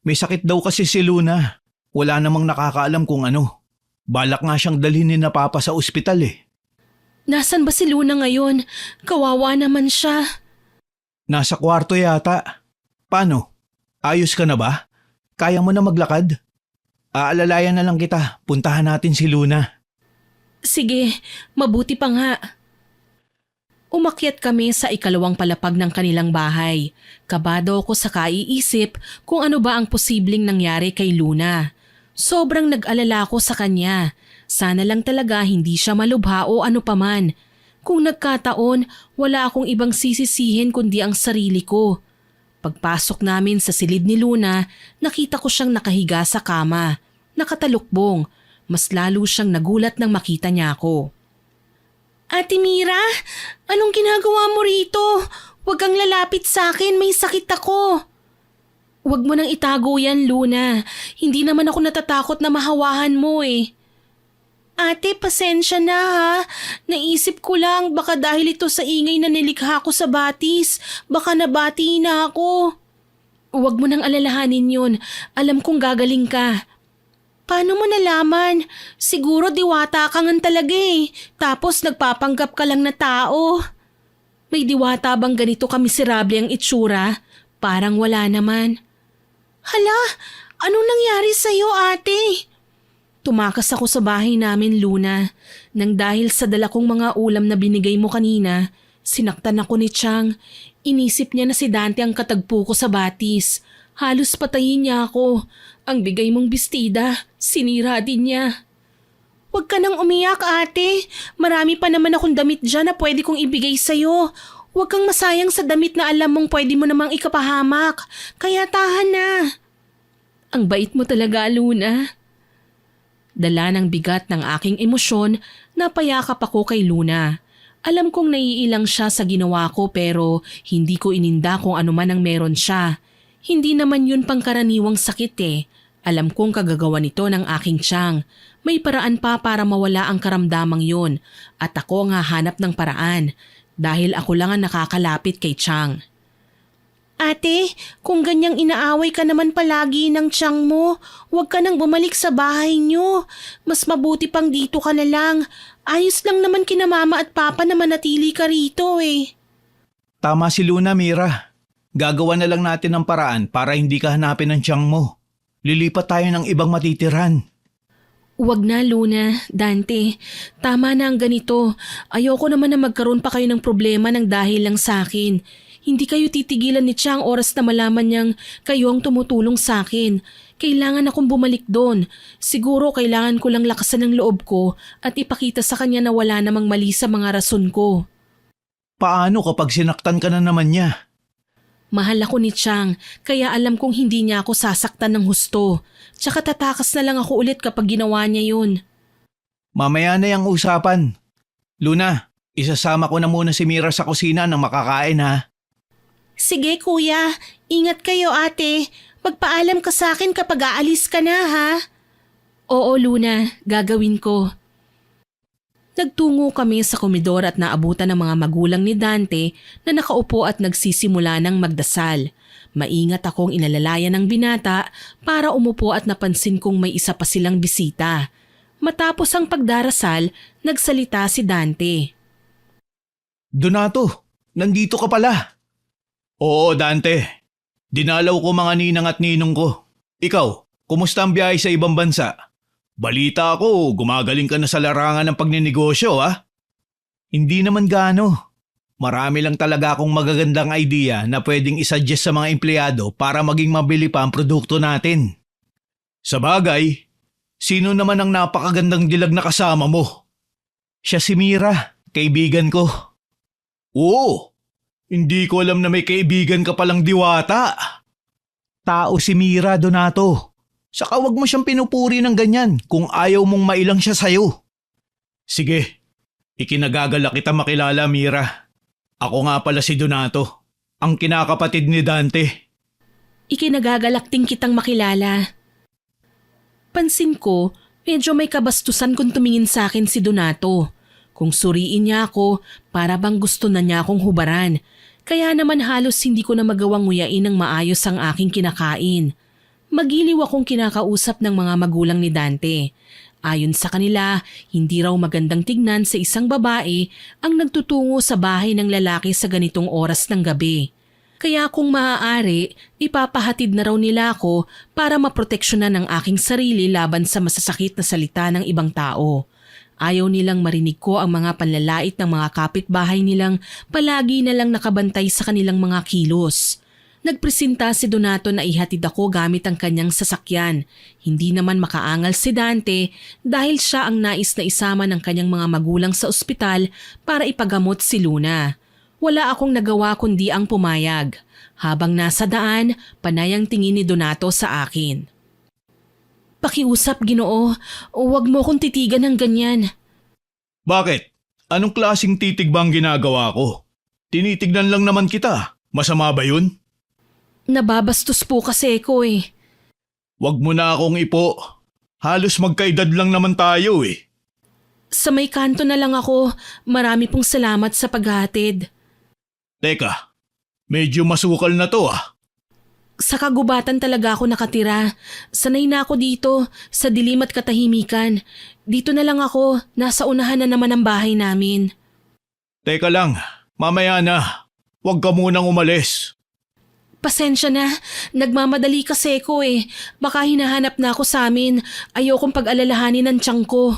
May sakit daw kasi si Luna. Wala namang nakakaalam kung ano. Balak nga siyang dalhin ni na Papa sa ospital eh. Nasan ba si Luna ngayon? Kawawa naman siya. Nasa kwarto yata. Paano? Ayos ka na ba? Kaya mo na maglakad? Aalalayan na lang kita. Puntahan natin si Luna. Sige, mabuti pa nga. Umakyat kami sa 2nd palapag ng kanilang bahay. Kabado ako sa kaiisip kung ano ba ang posibleng nangyari kay Luna. Sobrang nag-alala ako sa kanya. Sana lang talaga hindi siya malubha o ano paman. Kung nagkataon, wala akong ibang sisisihin kundi ang sarili ko. Pagpasok namin sa silid ni Luna, nakita ko siyang nakahiga sa kama. Nakatalukbong. Mas lalo siyang nagulat nang makita niya ako. Ate Mira, anong ginagawa mo rito? Huwag kang lalapit sa akin, may sakit ako. Huwag mo nang itago yan, Luna. Hindi naman ako natatakot na mahawahan mo eh. Ate, pasensya na ha. Naisip ko lang baka dahil ito sa ingay na nilikha ko sa batis, baka nabati na ako. Huwag mo nang alalahanin yun. Alam kong gagaling ka. Paano mo nalaman? Siguro diwata ka nga talaga eh. Tapos nagpapanggap ka lang na tao. May diwata bang ganito kamiserable ang itsura? Parang wala naman. Hala, anong nangyari sa'yo ate? Tumakas ako sa bahay namin, Luna. Nang dahil sa dala kong mga ulam na binigay mo kanina, sinaktan ako ni Chang. Inisip niya na si Dante ang katagpo ko sa batis. Halos patayin niya ako. Ang bigay mong bestida, sinira din niya. Huwag ka nang umiyak, ate. Marami pa naman akong damit dyan na pwede kong ibigay sa'yo. Huwag kang masayang sa damit na alam mong pwede mo namang ikapahamak. Kaya tahan na. Ang bait mo talaga, Luna. Dala ng bigat ng aking emosyon, napayakap ako kay Luna. Alam kong naiilang siya sa ginawa ko pero hindi ko ininda kung ano man ang meron siya. Hindi naman yun pangkaraniwang sakit eh. Alam kong kagagawa nito ng aking tiyang. May paraan pa para mawala ang karamdamang yun at ako ang hahanap ng paraan dahil ako lang ang nakakalapit kay Chang. Ate, kung ganyang inaaway ka naman palagi ng tiyang mo, huwag ka nang bumalik sa bahay niyo. Mas mabuti pang dito ka na lang. Ayos lang naman kina mama at papa na manatili ka rito eh. Tama si Luna, Mira. Gagawa na lang natin ng paraan para hindi ka hanapin ng tiyang mo. Lilipat tayo ng ibang matitiran. Huwag na, Luna, Dante. Tama na ang ganito. Ayoko naman na magkaroon pa kayo ng problema ng dahil lang sa akin. Hindi kayo titigilan ni Chang oras na malaman niyang kayo ang tumutulong sa akin. Kailangan akong bumalik doon. Siguro kailangan ko lang lakasan ng loob ko at ipakita sa kanya na wala namang mali sa mga rason ko. Paano kapag sinaktan ka na naman niya? Mahal ako ni Chang, kaya alam kong hindi niya ako sasaktan ng husto. Tsaka tatakas na lang ako ulit kapag ginawa niya yun. Mamaya na yung usapan. Luna, isasama ko na muna si Mira sa kusina nang makakain ha. Sige kuya, ingat kayo ate. Magpaalam ka sa akin kapag aalis ka na ha. Oo Luna, gagawin ko. Nagtungo kami sa komedor at naabutan ng mga magulang ni Dante na nakaupo at nagsisimula ng magdasal. Maingat akong inalalayan ng binata para umupo at napansin kong may isa pa silang bisita. Matapos ang pagdarasal, nagsalita si Dante. Donato, nandito ka pala. Oo, Dante. Dinalaw ko mga ninang at ninong ko. Ikaw, kumusta ang biyahe sa ibang bansa? Balita ko, gumagaling ka na sa larangan ng pagninegosyo ha? Hindi naman gaano. Marami lang talaga akong magagandang idea na pwedeng isuggest sa mga empleyado para maging mabili pa ang produkto natin. Sa bagay, sino naman ang napakagandang dilag na kasama mo? Siya si Mira, kaibigan ko. Oo, hindi ko alam na may kaibigan ka palang diwata. Tao si Mira, Donato. Saka wag mo siyang pinupuri ng ganyan kung ayaw mong mailang siya sa'yo. Sige, ikinagagalak kita makilala, Mira. Ako nga pala si Donato, ang kinakapatid ni Dante. Ikinagagalak din kitang makilala. Pansin ko, medyo may kabastusan kung tumingin sa akin si Donato. Kung suriin niya ako, para bang gusto na niya akong hubaran. Kaya naman halos hindi ko na magawang nguyain ng maayos ang aking kinakain. Magiliw akong kinakausap ng mga magulang ni Dante. Ayon sa kanila, hindi raw magandang tignan sa isang babae ang nagtutungo sa bahay ng lalaki sa ganitong oras ng gabi. Kaya kung maaari, ipapahatid na raw nila ako para maproteksyonan ang aking sarili laban sa masasakit na salita ng ibang tao. Ayaw nilang marinig ko ang mga panlalait ng mga kapitbahay nilang palagi na lang nakabantay sa kanilang mga kilos. Nagpresenta si Donato na ihatid ako gamit ang kanyang sasakyan. Hindi naman makaangal si Dante dahil siya ang nais na isama ng kanyang mga magulang sa ospital para ipagamot si Luna. Wala akong nagawa kundi ang pumayag. Habang nasa daan, panay ang tingin ni Donato sa akin. Pakiusap, Ginoo. Huwag mo kong titigan ng ganyan. Bakit? Anong klaseng titig ba ang ginagawa ko? Tinitignan lang naman kita. Masama ba yun? Nababastos po kasi ko eh. Wag mo na akong ipo. Halos magkaedad lang naman tayo eh. Sa may kanto na lang ako. Marami pong salamat sa paghatid. Teka, medyo masukal na to ah. Sa kagubatan talaga ako nakatira. Sanay na ako dito, sa dilim at katahimikan. Dito na lang ako, nasa unahan na naman ang bahay namin. Teka lang, mamaya na. Huwag ka munang umalis. Pasensya na, nagmamadali kasi ko eh. Baka hinahanap na ako sa amin. Ayokong pag-alalahanin ng tiyan ko.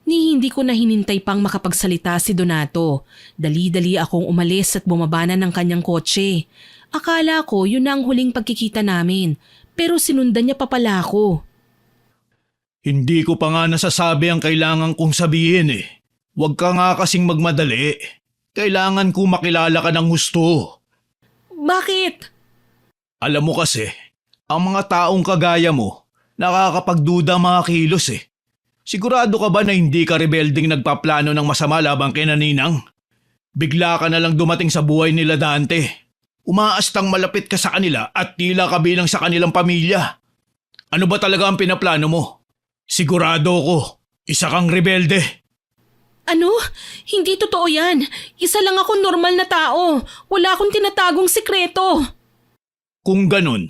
Ni hindi ko na hinintay pang makapagsalita si Donato. Dali-dali akong umalis at bumaba na ng kanyang kotse. Akala ko yun na ang huling pagkikita namin, pero sinundan niya pa pala ako. Hindi ko pa nga nasasabi ang kailangan kong sabihin eh. Huwag ka nga kasing magmadali. Kailangan ko makilala ka ng husto. Bakit? Alam mo kasi, ang mga taong kagaya mo, nakakapagduda mga kilos eh. Sigurado ka ba na hindi ka rebelding nagpaplano ng masama labang kay Ninang? Bigla ka na lang dumating sa buhay nila Dante. Umaastang malapit ka sa kanila at tila kabilang sa kanilang pamilya. Ano ba talaga ang pinaplano mo? Sigurado ko, isa kang rebelde. Ano? Hindi totoo yan. Isa lang akong normal na tao. Wala akong tinatagong sikreto. Kung ganun,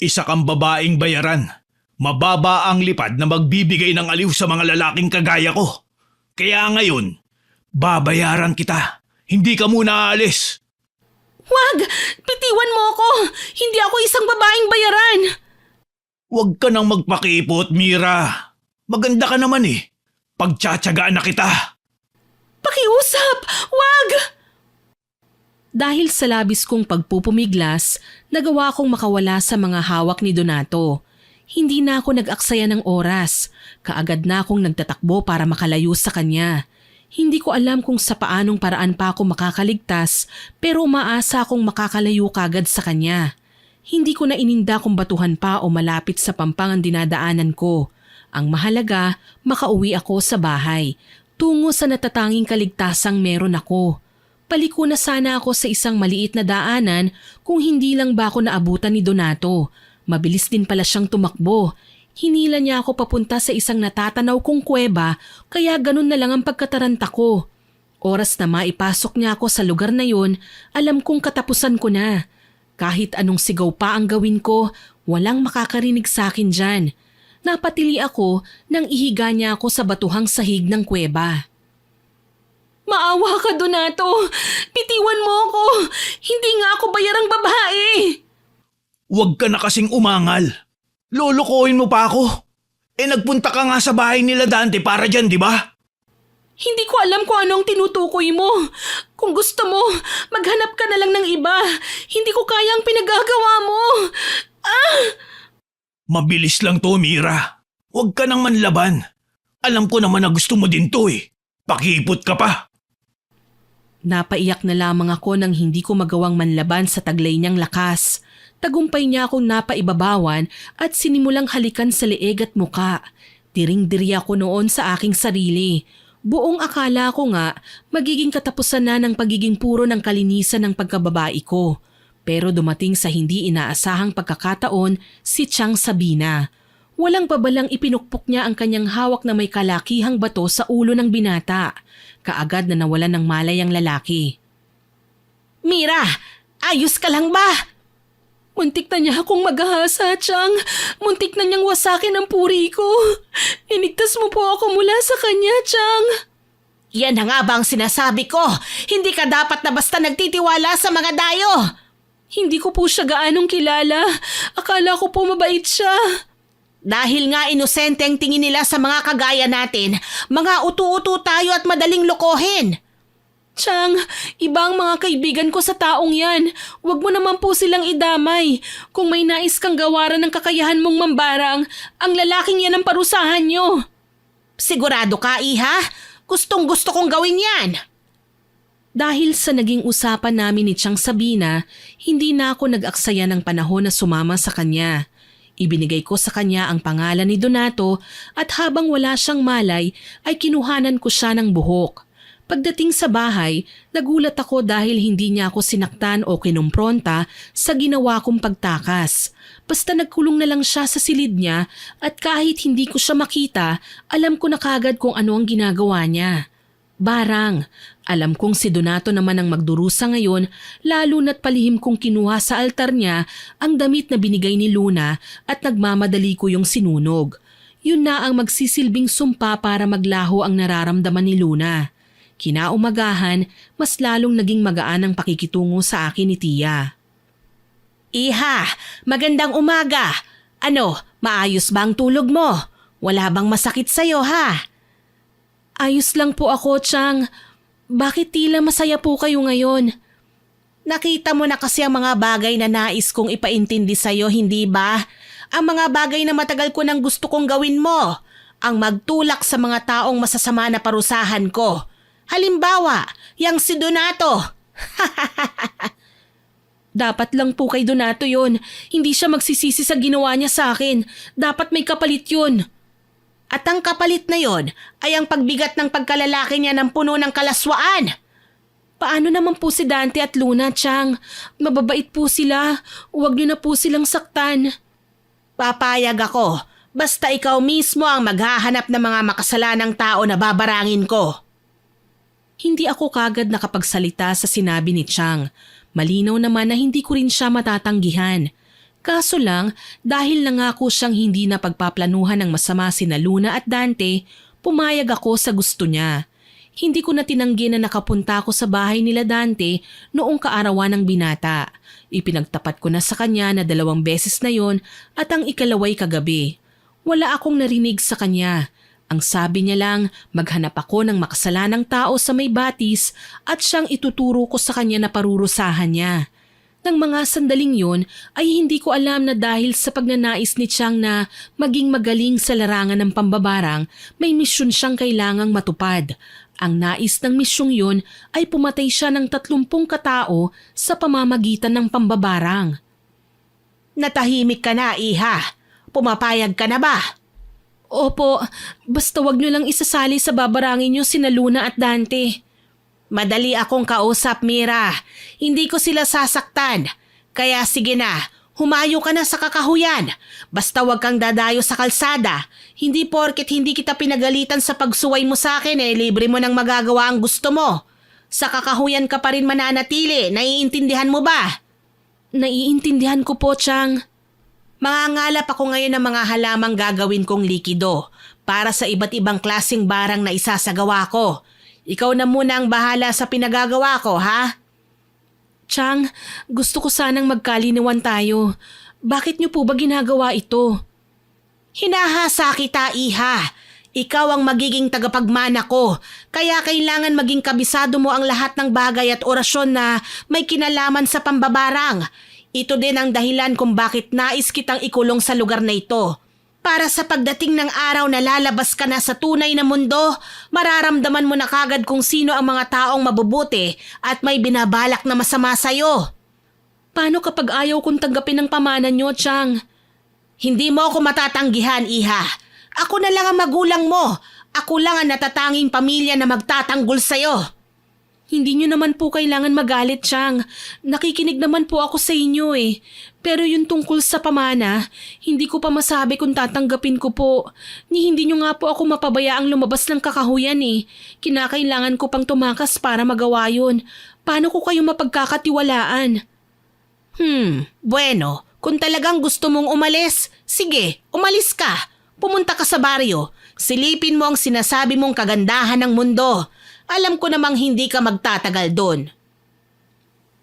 isa kang babaeng bayaran. Mababa ang lipad na magbibigay ng aliw sa mga lalaking kagaya ko. Kaya ngayon, babayaran kita. Hindi ka muna aalis. Wag! Bitiwan mo ako! Hindi ako isang babaeng bayaran! Huwag ka nang magpakipot, Mira. Maganda ka naman eh. Pagtsatsagaan na kita. Pakiusap! Wag! Dahil sa labis kong pagpupumiglas, nagawa kong makawala sa mga hawak ni Donato. Hindi na ako nag-aksaya ng oras. Kaagad na akong nagtatakbo para makalayo sa kanya. Hindi ko alam kung sa paanong paraan pa ako makakaligtas pero umaasa akong makakalayo kagad sa kanya. Hindi ko na ininda kung batuhan pa o malapit sa pampang ang dinadaanan ko. Ang mahalaga, makauwi ako sa bahay. Tungo sa natatanging kaligtasang meron ako. Paliko na sana ako sa isang maliit na daanan kung hindi lang ba ako naabutan ni Donato. Mabilis din pala siyang tumakbo. Hinila niya ako papunta sa isang natatanaw kong kuweba kaya ganun na lang ang pagkataranta ko. Oras na maipasok niya ako sa lugar na yun, alam kong katapusan ko na. Kahit anong sigaw pa ang gawin ko, walang makakarinig sa akin dyan. Napatili ako nang ihiga niya ako sa batuhang sahig ng kuweba. Maawa ka, Donato! Bitiwan mo ako! Hindi nga ako bayarang babae! Huwag ka na kasing umangal. Lolokohin mo pa ako. Nagpunta ka nga sa bahay nila Dante para dyan, di ba? Hindi ko alam kung anong tinutukoy mo. Kung gusto mo, maghanap ka na lang ng iba. Hindi ko kaya ang pinagagawa mo. Mabilis lang to, Mira. Huwag ka nang manlaban. Alam ko naman na gusto mo din to eh. Pakipot ka pa. Napaiyak na lamang ako nang hindi ko magawang manlaban sa taglay niyang lakas. Tagumpay niya akong napaibabawan at sinimulang halikan sa leeg at muka. Diring-diri ako noon sa aking sarili. Buong akala ko nga magiging katapusan na ng pagiging puro ng kalinisan ng pagkababae ko. Pero dumating sa hindi inaasahang pagkakataon si Chang Sabina. Walang pabalang ipinukpok niya ang kanyang hawak na may kalakihang bato sa ulo ng binata. Kaagad na nawalan ng malay ang lalaki. Mira, ayos ka lang ba? Muntik na niya akong maghahasa, Chang. Muntik na niyang wasakin ang puri ko. Inigtas mo po ako mula sa kanya, Chang. Yan na nga ba ang sinasabi ko? Hindi ka dapat na basta nagtitiwala sa mga dayo. Hindi ko po siya gaanong kilala. Akala ko po mabait siya. Dahil nga inosente ang tingin nila sa mga kagaya natin, mga utu-utu tayo at madaling lokohin. Chang, iba ang mga kaibigan ko sa taong yan. Huwag mo naman po silang idamay. Kung may nais kang gawaran ng kakayahan mong mambarang, ang lalaking yan ang parusahan nyo. Sigurado ka, Iha? Gustong gusto kong gawin yan. Dahil sa naging usapan namin ni Chang Sabina, hindi na ako nag-aksaya ng panahon na sumama sa kanya. Ibinigay ko sa kanya ang pangalan ni Donato at habang wala siyang malay ay kinuhanan ko siya ng buhok. Pagdating sa bahay, nagulat ako dahil hindi niya ako sinaktan o kinumpronta sa ginawa kong pagtakas. Basta nagkulong na lang siya sa silid niya at kahit hindi ko siya makita, alam ko na kagad kung ano ang ginagawa niya. Barang, alam kong si Donato naman ang magdurusa ngayon lalo na't palihim kong kinuha sa altar niya ang damit na binigay ni Luna at nagmamadali ko yung sinunog. Yun na ang magsisilbing sumpa para maglaho ang nararamdaman ni Luna. Kinaumagahan, mas lalong naging magaan ang pakikitungo sa akin ni Tia. Iha, magandang umaga. Ano, maayos ba ang tulog mo? Wala bang masakit sa'yo ha? Ayos lang po ako, Chang. Bakit tila masaya po kayo ngayon? Nakita mo na kasi ang mga bagay na nais kong ipaintindi sa'yo, hindi ba? Ang mga bagay na matagal ko nang gusto kong gawin mo. Ang magtulak sa mga taong masasama na parusahan ko. Halimbawa, yang si Donato. Dapat lang po kay Donato yun. Hindi siya magsisisi sa ginawa niya sa akin. Dapat may kapalit yun. At ang kapalit na yon ay ang pagbigat ng pagkalalaki niya ng puno ng kalaswaan. Paano naman po si Dante at Luna, Chang? Mababait po sila. Huwag niyo na po silang saktan. Papayag ako. Basta ikaw mismo ang maghahanap ng mga makasalanang tao na babarangin ko. Hindi ako kagad nakapagsalita sa sinabi ni Chang. Malinaw naman na hindi ko rin siya matatanggihan. Kaso lang, dahil nangako siyang hindi na pagpaplanuhan ng masama sina Luna at Dante, pumayag ako sa gusto niya. Hindi ko na tinanggi na nakapunta ako sa bahay nila Dante noong kaarawan ng binata. Ipinagtapat ko na sa kanya na 2 beses na yon at ang ikalaway kagabi. Wala akong narinig sa kanya. Ang sabi niya lang, maghanap ako ng makasalanang tao sa may batis at siyang ituturo ko sa kanya na parurusahan niya. Nang mga sandaling yun ay hindi ko alam na dahil sa pagnanais ni Chang na maging magaling sa larangan ng pambabarang, may misyon siyang kailangang matupad. Ang nais ng misyong yun ay pumatay siya ng 30 katao sa pamamagitan ng pambabarang. Natahimik ka na, Iha. Pumapayag ka na ba? Opo, basta wag niyo lang isasali sa babarangin niyo sina Luna at Dante. Madali akong kausap, Mira. Hindi ko sila sasaktan. Kaya sige na, humayo ka na sa kakahuyan. Basta wag kang dadayo sa kalsada. Hindi porket hindi kita pinagalitan sa pagsuway mo sa akin libre mo nang magagawa ang gusto mo. Sa kakahuyan ka pa rin mananatili, naiintindihan mo ba? Naiintindihan ko po, Chang. Mangangalap ako ngayon ng mga halamang gagawin kong likido para sa iba't ibang klaseng barang na isasagawa ko. Ikaw na muna ang bahala sa pinagagawa ko, ha? Chang, gusto ko sanang magkalinawan tayo. Bakit niyo po ba ginagawa ito? Hinahasa kita, Iha. Ikaw ang magiging tagapagmana ko, kaya kailangan maging kabisado mo ang lahat ng bagay at orasyon na may kinalaman sa pambabarang. Ito din ang dahilan kung bakit nais kitang ikulong sa lugar na ito. Para sa pagdating ng araw na lalabas ka na sa tunay na mundo, mararamdaman mo na kagad kung sino ang mga taong mabubuti at may binabalak na masama sa'yo. Paano kapag ayaw kong tanggapin ang pamana niyo, Chang? Hindi mo ako matatanggihan, Iha. Ako na lang ang magulang mo. Ako lang ang natatanging pamilya na magtatanggol sa'yo. Hindi niyo naman po kailangan magalit, Chang. Nakikinig naman po ako sa inyo Pero yung tungkol sa pamana, hindi ko pa masabi kung tatanggapin ko po. Hindi niyo nga po ako mapabayaang lumabas ng kakahuyan Kinakailangan ko pang tumakas para magawa yun. Paano ko kayo mapagkakatiwalaan? Bueno, kung talagang gusto mong umalis, sige, umalis ka. Pumunta ka sa baryo. Silipin mo ang sinasabi mong kagandahan ng mundo. Alam ko namang hindi ka magtatagal doon.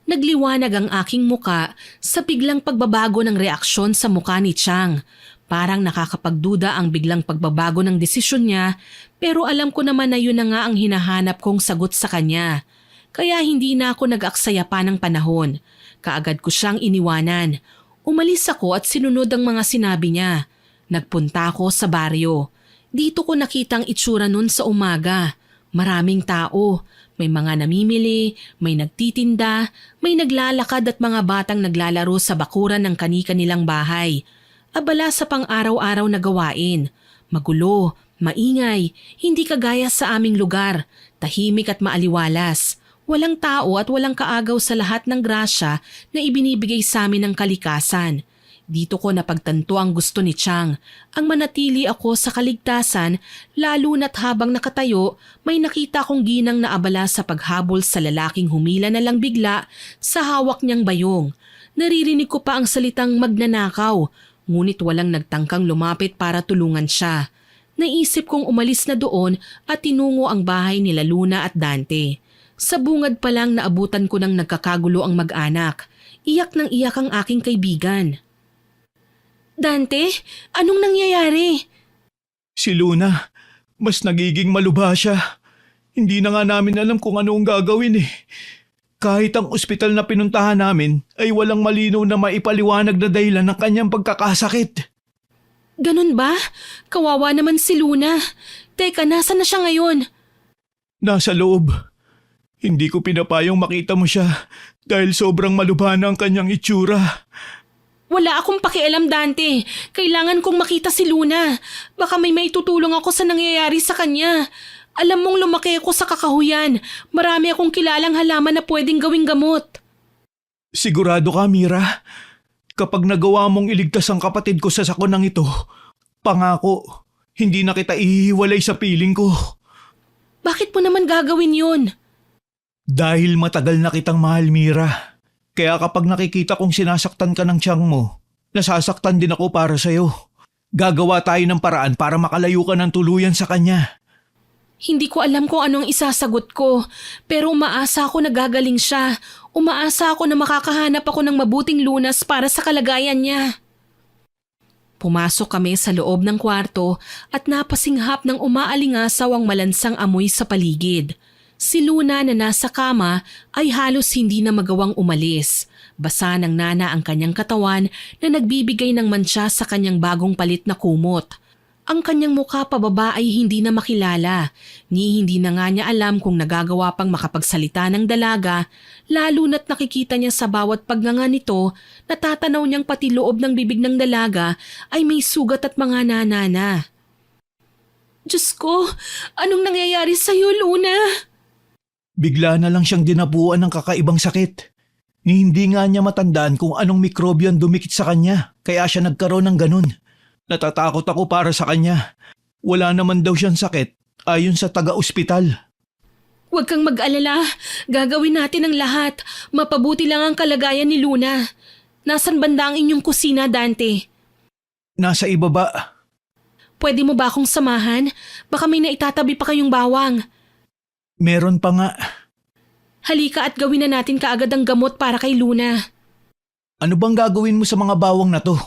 Nagliwanag ang aking muka sa biglang pagbabago ng reaksyon sa muka ni Chang. Parang nakakapagduda ang biglang pagbabago ng desisyon niya, pero alam ko naman na yun na nga ang hinahanap kong sagot sa kanya. Kaya hindi na ako nag-aksaya pa ng panahon. Kaagad ko siyang iniwanan. Umalis ako at sinunod ang mga sinabi niya. Nagpunta ako sa baryo. Dito ko nakitang itsura nun sa umaga. Maraming tao, may mga namimili, may nagtitinda, may naglalakad at mga batang naglalaro sa bakuran ng kani-kanilang bahay. Abala sa pang-araw-araw na gawain. Magulo, maingay, hindi kagaya sa aming lugar, tahimik at maaliwalas. Walang tao at walang kaagaw sa lahat ng grasya na ibinibigay sa amin ng kalikasan. Dito ko napagtanto ang gusto ni Chang, ang manatili ako sa kaligtasan lalo na't habang nakatayo may nakita kong ginang na abala sa paghabol sa lalaking humila na lang bigla sa hawak niyang bayong. Naririnig ko pa ang salitang magnanakaw, ngunit walang nagtangkang lumapit para tulungan siya. Naisip kong umalis na doon at tinungo ang bahay nila Luna at Dante. Sa bungad pa lang naabutan ko ng nagkakagulo ang mag-anak. Iyak ng iyak ang aking kaibigan. Dante, anong nangyayari? Si Luna, mas nagiging malubha siya. Hindi na nga namin alam kung ano ang gagawin Kahit ang ospital na pinuntahan namin ay walang malinaw na maipaliwanag na dahilan ng kanyang pagkakasakit. Ganun ba? Kawawa naman si Luna. Teka, nasa na siya ngayon? Nasa loob. Hindi ko pinapayong makita mo siya dahil sobrang malubha na ang kanyang itsura. Wala akong pakialam, Dante. Kailangan kong makita si Luna. Baka may maitutulong ako sa nangyayari sa kanya. Alam mong lumaki ako sa kakahuyan. Marami akong kilalang halaman na pwedeng gawing gamot. Sigurado ka, Mira? Kapag nagawa mong iligtas ang kapatid ko sa sakonang ito, pangako, hindi na kita ihiwalay sa piling ko. Bakit mo naman gagawin yun? Dahil matagal na kitang mahal, Mira. Kaya kapag nakikita kong sinasaktan ka ng tiyang mo, nasasaktan din ako para sa'yo. Gagawa tayo ng paraan para makalayo ka ng tuluyan sa kanya. Hindi ko alam kung anong isasagot ko, pero umaasa ako na gagaling siya. Umaasa ako na makakahanap ako ng mabuting lunas para sa kalagayan niya. Pumasok kami sa loob ng kwarto at napasinghap ng umaalingasaw ang malansang amoy sa paligid. Si Luna na nasa kama ay halos hindi na magawang umalis. Basa ng nana ang kanyang katawan na nagbibigay ng mantsa sa kanyang bagong palit na kumot. Ang kanyang mukha pababa ay hindi na makilala, ni hindi na nga niya alam kung nagagawa pang makapagsalita ng dalaga, lalo na't nakikita niya sa bawat pagnganga nito, natatanaw niyang pati loob ng bibig ng dalaga ay may sugat at mga nanana. Diyos ko, anong nangyayari sa'yo, Luna? Bigla na lang siyang dinapuan ng kakaibang sakit. Ni hindi nga niya matandaan kung anong mikrobyo ang dumikit sa kanya, kaya siya nagkaroon ng ganun. Natatakot ako para sa kanya. Wala naman daw siyang sakit, ayon sa taga-ospital. Huwag kang mag-alala, gagawin natin ang lahat. Mapabuti lang ang kalagayan ni Luna. Nasaan banda ang inyong kusina, Dante? Nasa ibaba. Pwede mo ba akong samahan? Baka may naitatabi pa kayong bawang. Meron pa nga. Halika at gawin na natin kaagad ang gamot para kay Luna. Ano bang gagawin mo sa mga bawang na to?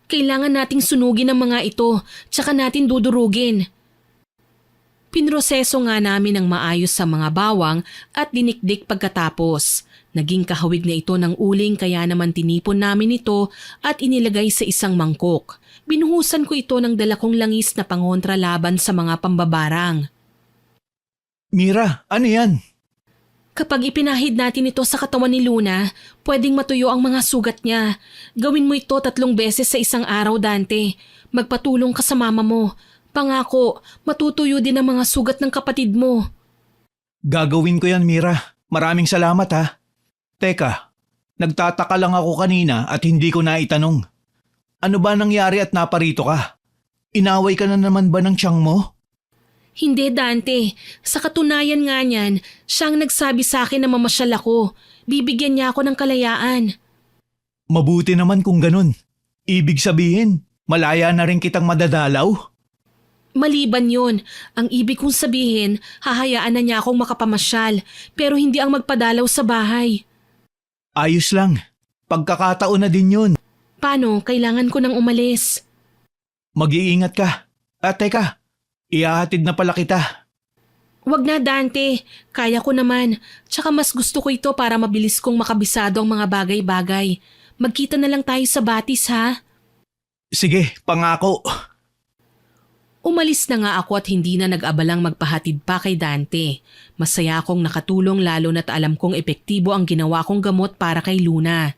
Kailangan nating sunugin ang mga ito, tsaka natin dudurugin. Pinroseso nga namin ng maayos sa mga bawang at dinikdik pagkatapos. Naging kahawig na ito ng uling kaya naman tinipon namin ito at inilagay sa isang mangkok. Binuhusan ko ito ng dalakong langis na pangontra laban sa mga pambabarang. Mira, ano yan? Kapag ipinahid natin ito sa katawan ni Luna, pwedeng matuyo ang mga sugat niya. Gawin mo ito 3 beses sa isang araw, Dante. Magpatulong ka sa mama mo. Pangako, matutuyo din ang mga sugat ng kapatid mo. Gagawin ko yan, Mira. Maraming salamat ha. Teka, nagtataka lang ako kanina at hindi ko naitanong. Ano ba nangyari at naparito ka? Inaway ka na naman ba ng tiyang mo? Hindi, Dante. Sa katunayan nga niyan, siyang nagsabi sa akin na mamasyal ako. Bibigyan niya ako ng kalayaan. Mabuti naman kung ganun. Ibig sabihin, malaya na rin kitang madadalaw? Maliban yun, ang ibig kong sabihin, hahayaan na niya akong makapamasyal, pero hindi ang magpadalaw sa bahay. Ayos lang. Pagkakataon na din yun. Paano? Kailangan ko nang umalis. Mag-iingat ka. At teka, ihahatid na pala kita. Wag na, Dante. Kaya ko naman. Tsaka mas gusto ko ito para mabilis kong makabisado ang mga bagay-bagay. Magkita na lang tayo sa batis, ha? Sige, pangako. Umalis na nga ako at hindi na nag-abalang magpahatid pa kay Dante. Masaya akong nakatulong lalo na't alam kong epektibo ang ginawa kong gamot para kay Luna.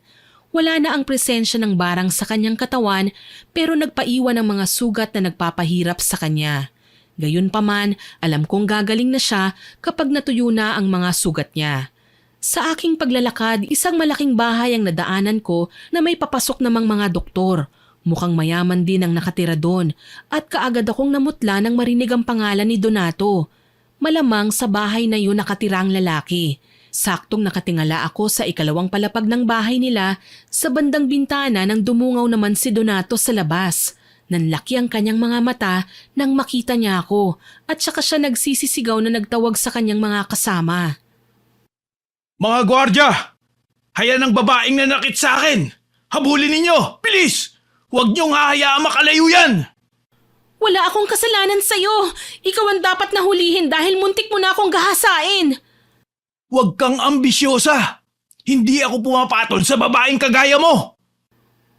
Wala na ang presensya ng barang sa kanyang katawan pero nagpaiwan ng mga sugat na nagpapahirap sa kanya. Gayunpaman, alam kong gagaling na siya kapag natuyo na ang mga sugat niya. Sa aking paglalakad, isang malaking bahay ang nadaanan ko na may papasok namang mga doktor. Mukhang mayaman din ang nakatira doon at kaagad akong namutla nang marinig ang pangalan ni Donato. Malamang sa bahay na yun nakatira ang lalaki. Saktong nakatingala ako sa ikalawang palapag ng bahay nila sa bandang bintana nang dumungaw naman si Donato sa labas. Nanlaki ang kanyang mga mata nang makita niya ako at saka siya nagsisisigaw na nagtawag sa kanyang mga kasama. Mga gwardya! Hayan ang babaeng nanakit sa akin! Habulin ninyo! Bilis! Huwag niyong hahayaang makalayo yan! Wala akong kasalanan sa'yo. Ikaw ang dapat nahulihin dahil muntik mo na akong gahasain. Huwag kang ambisyosa! Hindi ako pumapatol sa babaeng kagaya mo!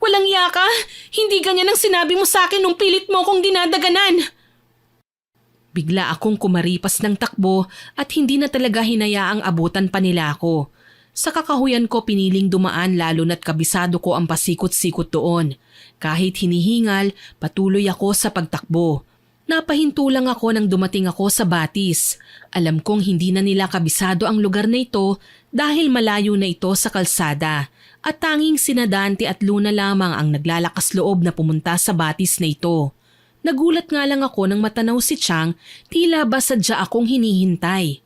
Walang yaka. Hindi ganyan ang sinabi mo sa akin nung pilit mo akong dinadaganan. Bigla akong kumaripas ng takbo at hindi na talaga hinayaang abutan pa nila ako. Sa kakahuyan ko piniling dumaan lalo na't kabisado ko ang pasikot-sikot doon. Kahit hinihingal, patuloy ako sa pagtakbo. Napahinto lang ako nang dumating ako sa batis. Alam kong hindi na nila kabisado ang lugar na ito dahil malayo na ito sa kalsada. At tanging sina Dante at Luna lamang ang naglalakas loob na pumunta sa batis na ito. Nagulat nga lang ako nang matanaw si Chang, tila ba sadya akong hinihintay.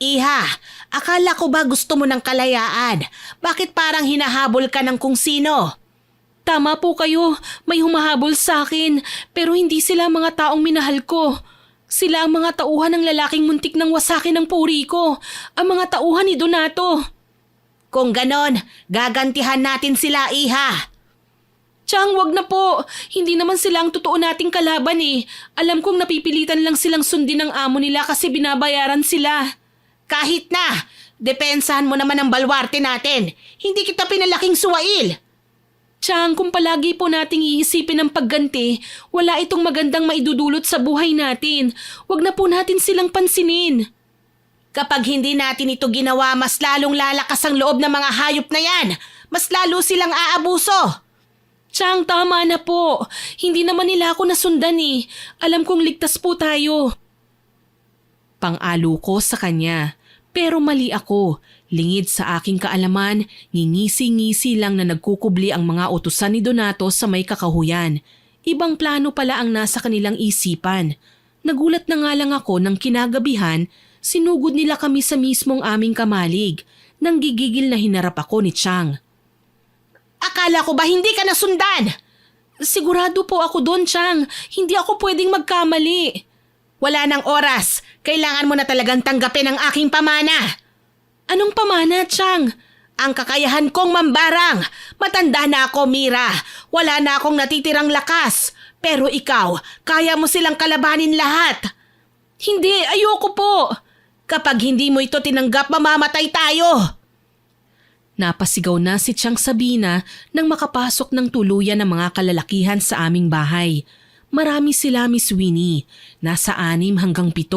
Iha, akala ko ba gusto mo ng kalayaan? Bakit parang hinahabol ka ng kung sino? Tama po kayo, may humahabol sa akin pero hindi sila mga taong minahal ko. Sila ang mga tauhan ng lalaking muntik ng wasakin ng puri ko, ang mga tauhan ni Donato. Kung ganon, gagantihan natin sila, Iha. Chang, wag na po. Hindi naman sila ang totoo nating kalaban eh. Alam kong napipilitan lang silang sundin ng amo nila kasi binabayaran sila. Kahit na, depensahan mo naman ang balwarte natin. Hindi kita pinalaking suwail. Chang, kung palagi po nating iisipin ang pagganti, wala itong magandang maidudulot sa buhay natin. Wag na po natin silang pansinin. Kapag hindi natin ito ginawa, mas lalong lalakas ang loob ng mga hayop na yan. Mas lalo silang aabuso. Chang, tama na po. Hindi naman nila ako nasundan eh. Alam kong ligtas po tayo. Pang-alo ko sa kanya. Pero mali ako. Lingid sa aking kaalaman, ngingisi-ngisi lang na nagkukubli ang mga utusan ni Donato sa may kakahuyan. Ibang plano pala ang nasa kanilang isipan. Nagulat na nga lang ako nang kinagabihan, sinugod nila kami sa mismong aming kamalig. Nang gigigil na hinarap ako ni Chang. Akala ko ba hindi ka nasundan? Sigurado po ako doon, Chang. Hindi ako pwedeng magkamali. Wala nang oras. Kailangan mo na talagang tanggapin ang aking pamana. Anong pamana, Chang? Ang kakayahan kong mambarang. Matanda na ako, Mira. Wala na akong natitirang lakas. Pero ikaw, kaya mo silang kalabanin lahat. Hindi, ayoko po. Kapag hindi mo ito tinanggap, mamamatay tayo. Napasigaw na si Chang Sabina nang makapasok ng tuluyan ng mga kalalakihan sa aming bahay. Marami sila, Miss Winnie. Nasa 6 hanggang 7.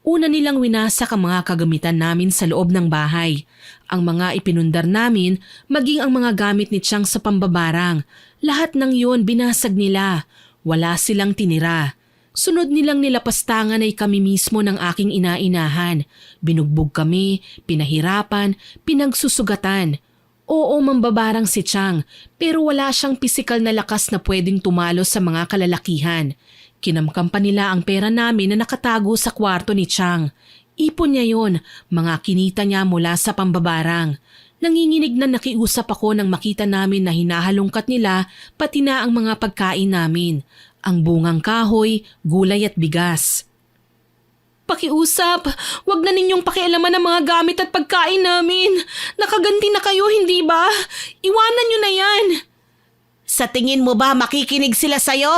Una nilang winasak ang mga kagamitan namin sa loob ng bahay. Ang mga ipinundar namin, maging ang mga gamit ni Chang sa pambabarang. Lahat ng yun binasag nila. Wala silang tinira. Sunod nilang nilapastangan ay kami mismo ng aking inainahan. Binugbog kami, pinahirapan, pinagsusugatan. Oo, mambabarang si Chang, pero wala siyang pisikal na lakas na pwedeng tumalo sa mga kalalakihan. Kinamkam pa nila ang pera namin na nakatago sa kwarto ni Chang. Ipon niya yon, mga kinita niya mula sa pambabarang. Nanginginig na nakiusap ako nang makita namin na hinahalongkat nila pati na ang mga pagkain namin. Ang bungang kahoy, gulay at bigas. Pakiusap, wag na ninyong pakialaman ang mga gamit at pagkain namin. Nakaganti na kayo, hindi ba? Iwanan nyo na yan. Sa tingin mo ba makikinig sila sa'yo?